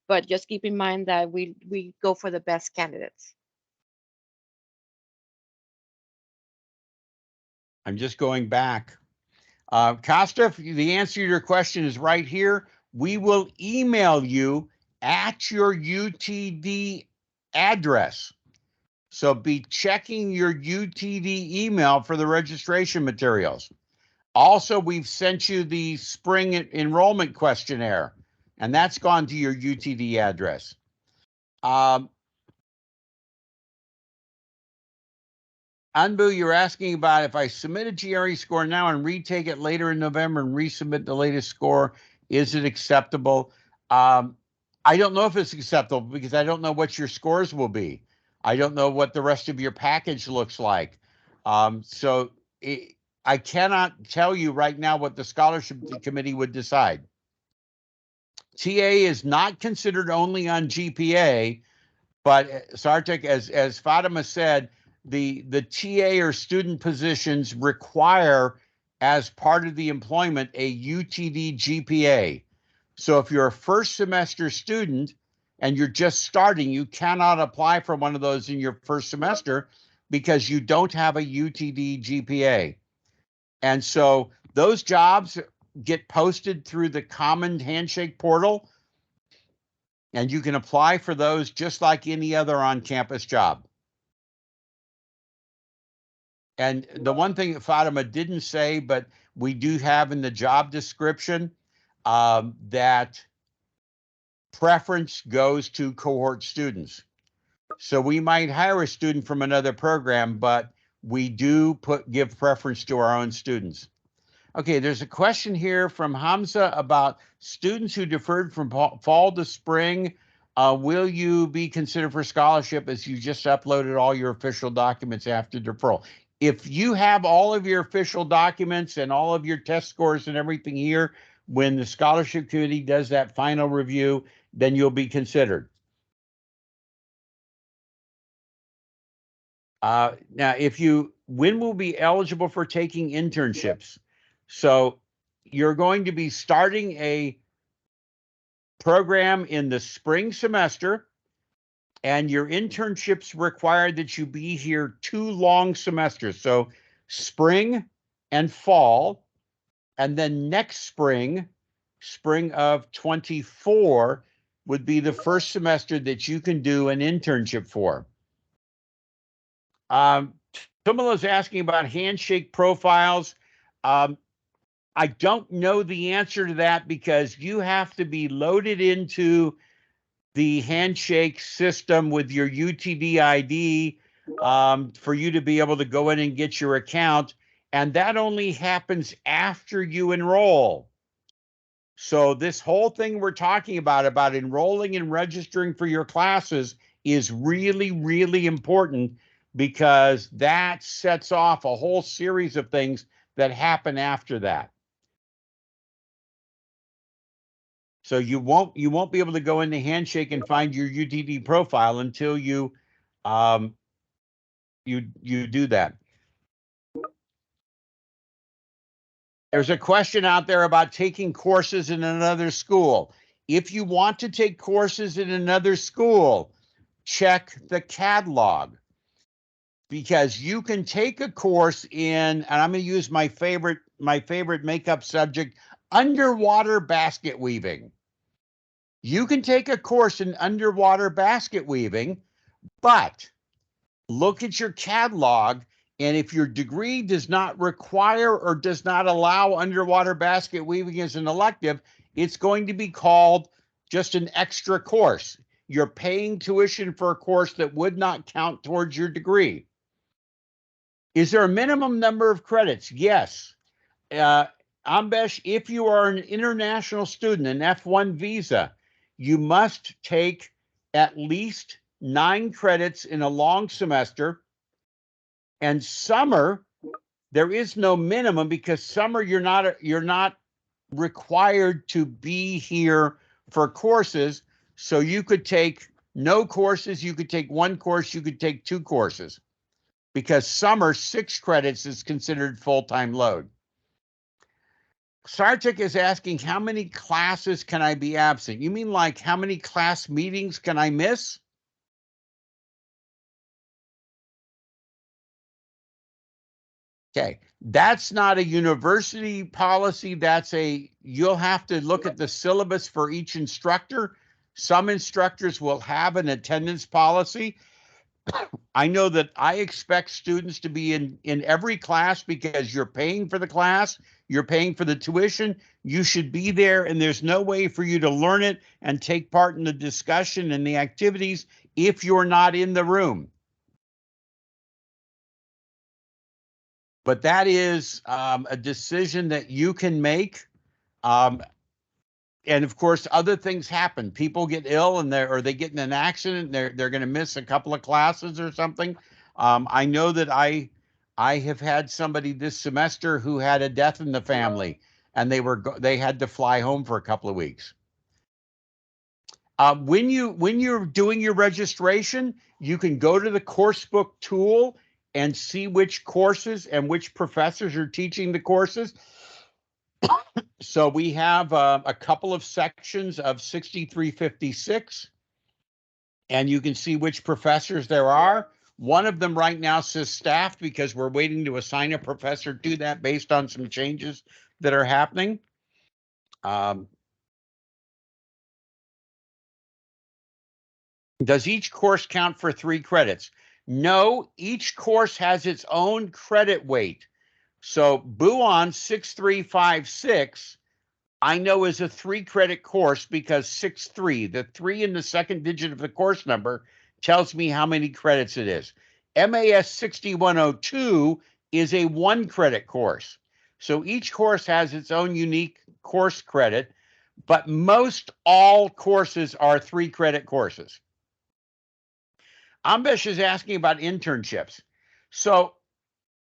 but just keep in mind that we go for the best candidates. I'm just going back. Costa, the answer to your question is right here. We will email you at your UTD address. So be checking your UTD email for the registration materials. Also, we've sent you the spring enrollment questionnaire, and that's gone to your UTD address. Anbu, you're asking about if I submit a GRE score now and retake it later in November and resubmit the latest score, is it acceptable? I don't know if it's acceptable because I don't know what your scores will be. I don't know what the rest of your package looks like. I cannot tell you right now what the scholarship committee would decide. TA is not considered only on GPA, but Sartik, as Fatima said, the TA or student positions require, as part of the employment, a UTD GPA. So if you're a first semester student and you're just starting, you cannot apply for one of those in your first semester because you don't have a UTD GPA. And so those jobs get posted through the Common Handshake portal, and you can apply for those just like any other on-campus job. And the one thing that Fatima didn't say, but we do have in the job description, that preference goes to cohort students. So we might hire a student from another program, but we do give preference to our own students. Okay, there's a question here from Hamza about students who deferred from fall to spring. Will you be considered for scholarship as you just uploaded all your official documents after deferral? If you have all of your official documents and all of your test scores and everything here, when the scholarship committee does that final review, then you'll be considered. Now, when will be eligible for taking internships? So you're going to be starting program in the spring semester, and your internships require that you be here 2 long semesters. So spring and fall, and then next spring, spring of 24, would be the first semester that you can do an internship for. Tumala's asking about handshake profiles. I don't know the answer to that because you have to be loaded into the handshake system with your UTD ID for you to be able to go in and get your account. And that only happens after you enroll. So this whole thing we're talking about enrolling and registering for your classes is really, really important because that sets off a whole series of things that happen after that. So you won't be able to go into Handshake and find your UTD profile until you you do that. There's a question out there about taking courses in another school. If you want to take courses in another school, check the catalog, because you can take a course in, and I'm going to use my favorite makeup subject, underwater basket weaving. You can take a course in underwater basket weaving, but look at your catalog, and if your degree does not require or does not allow underwater basket weaving as an elective, it's going to be called just an extra course. You're paying tuition for a course that would not count towards your degree. Is there a minimum number of credits? Yes. Ambesh, if you are an international student, an F1 visa, you must take at least 9 credits in a long semester. And summer, there is no minimum, because summer you're not required to be here for courses. So you could take no courses, you could take 1 course, you could take 2 courses, because summer 6 credits is considered full-time load. Sartik is asking, how many classes can I be absent? You mean like how many class meetings can I miss? Okay, that's not a university policy. You'll have to look at the syllabus for each instructor. Some instructors will have an attendance policy. I know that I expect students to be in every class because you're paying for the class, you're paying for the tuition, you should be there, and there's no way for you to learn it and take part in the discussion and the activities if you're not in the room. But that is a decision that you can make. And of course, other things happen. People get ill and they get in an accident. They're going to miss a couple of classes or something. I know that I have had somebody this semester who had a death in the family, and they had to fly home for a couple of weeks. When you're doing your registration, you can go to the coursebook tool and see which courses and which professors are teaching the courses. So we have a couple of sections of 6356, and you can see which professors there are. One of them right now says staff because we're waiting to assign a professor to that based on some changes that are happening. Does each course count for 3 credits? No, each course has its own credit weight. So BUAN 6356, I know, is a 3 credit course because 63, the 3 in the second digit of the course number, tells me how many credits it is. MAS 6102 is a 1 credit course. So each course has its own unique course credit, but most all courses are 3 credit courses. Ambesh is asking about internships. So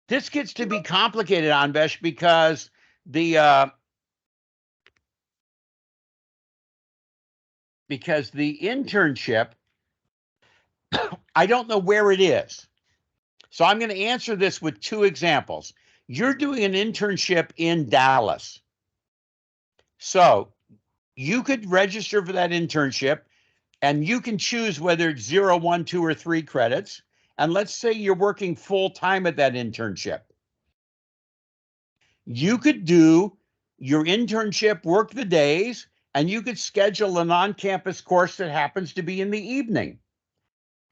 this gets to be complicated, Ambesh, because the internship, I don't know where it is. So I'm going to answer this with 2 examples. You're doing an internship in Dallas. So you could register for that internship, and you can choose whether it's 0, 1, 2, or 3 credits. And let's say you're working full time at that internship. You could do your internship, work the days, and you could schedule an on-campus course that happens to be in the evening.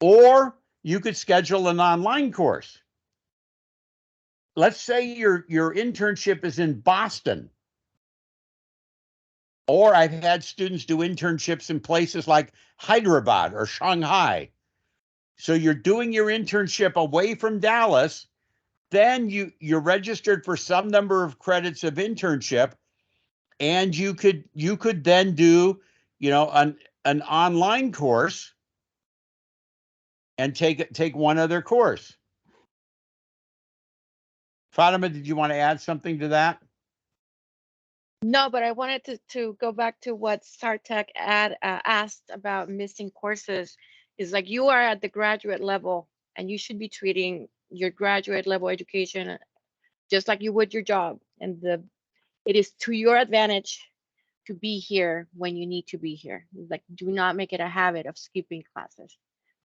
Or you could schedule an online course. Let's say your internship is in Boston. Or I've had students do internships in places like Hyderabad or Shanghai. So you're doing your internship away from Dallas, then you're registered for some number of credits of internship, and you could then do, an online course and take one other course. Fatima, did you want to add something to that? No, but I wanted to go back to what Sartek asked about missing courses. Is like you are at the graduate level and you should be treating your graduate level education just like you would your job. And it is to your advantage to be here when you need to be here. Like, do not make it a habit of skipping classes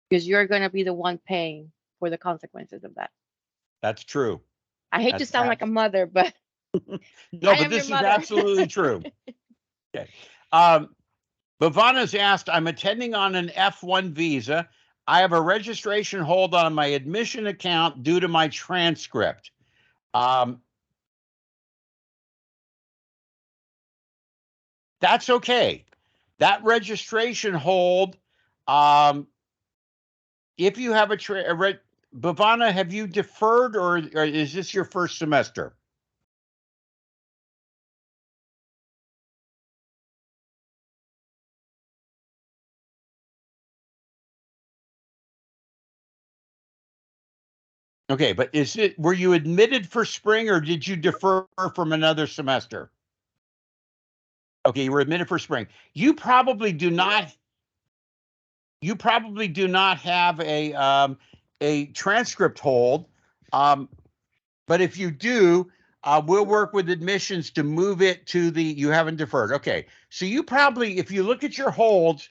because you're going to be the one paying for the consequences of that. That's true. I hate to sound like a mother, but no, I but am your this is mother. absolutely true. Okay. Bhavana's asked, I'm attending on an F1 visa. I have a registration hold on my admission account due to my transcript. That's okay. That registration hold, if you have Bhavana, have you deferred or is this your first semester? Okay, but were you admitted for spring or did you defer from another semester? Okay, you were admitted for spring. You probably do not have a transcript hold. But if you do, we'll work with admissions to move it to you haven't deferred. Okay, so you probably, if you look at your holds,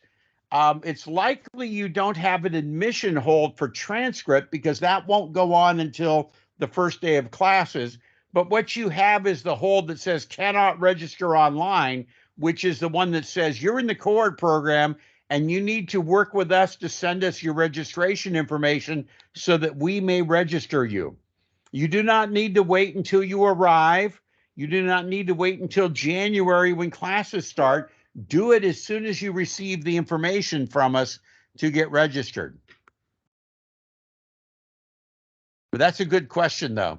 it's likely you don't have an admission hold for transcript because that won't go on until the first day of classes. But what you have is the hold that says cannot register online, which is the one that says you're in the cohort program and you need to work with us to send us your registration information so that we may register you. You do not need to wait until you arrive. You do not need to wait until January when classes start. Do it as soon as you receive the information from us to get registered. But that's a good question, though.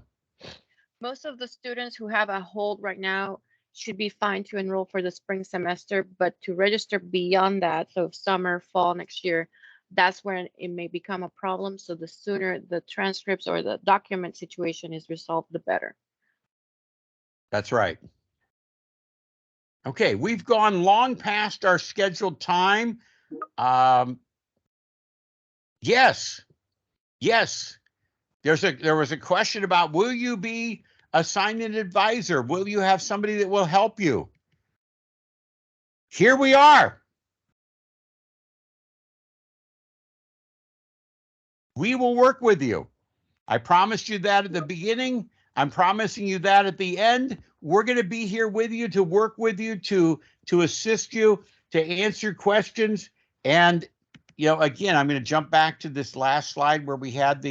Most of the students who have a hold right now should be fine to enroll for the spring semester, but to register beyond that, so summer, fall next year, that's when it may become a problem. So the sooner the transcripts or the document situation is resolved, the better. That's right. Okay, we've gone long past our scheduled time. Yes. There was a question about, will you be assigned an advisor? Will you have somebody that will help you? Here we are. We will work with you. I promised you that at the beginning. I'm promising you that at the end. We're going to be here with you to work with you, to assist you, to answer questions. And, again, I'm going to jump back to this last slide where we had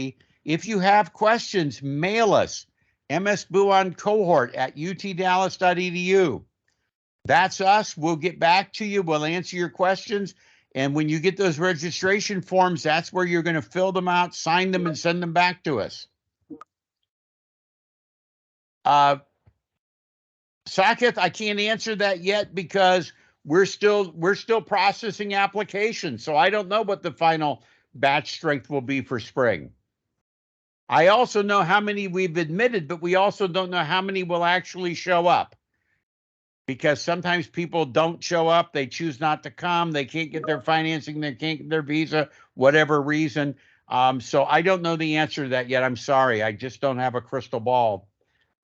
if you have questions, mail us, BUAN Cohort at utdallas.edu. That's us. We'll get back to you. We'll answer your questions. And when you get those registration forms, that's where you're going to fill them out, sign them, and send them back to us. Saket, I can't answer that yet because we're still processing applications. So I don't know what the final batch strength will be for spring. I also know how many we've admitted, but we also don't know how many will actually show up. Because sometimes people don't show up, they choose not to come, they can't get their financing, they can't get their visa, whatever reason. So I don't know the answer to that yet. I'm sorry, I just don't have a crystal ball.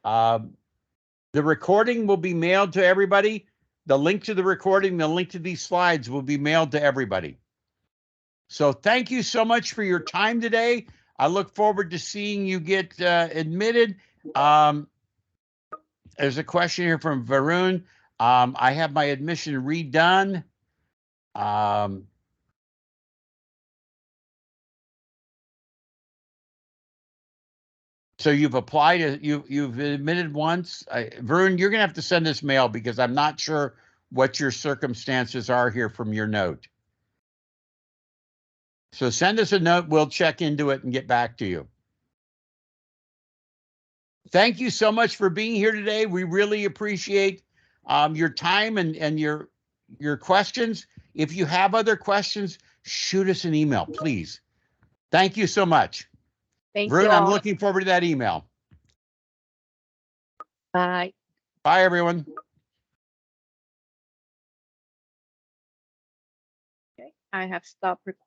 The recording will be mailed to everybody the link to the recording, the link to these slides will be mailed to everybody. So thank you so much for your time today. I look forward to seeing you get admitted. There's a question here from Varun. I have my admission redone. So you've applied, you've admitted once. Varun, you're gonna have to send us mail because I'm not sure what your circumstances are here from your note. So send us a note, we'll check into it and get back to you. Thank you so much for being here today. We really appreciate your time and your questions. If you have other questions, shoot us an email, please. Thank you so much. Thank you Varun, I'm all. looking forward to that email. Bye. Bye, everyone. Okay, I have stopped recording.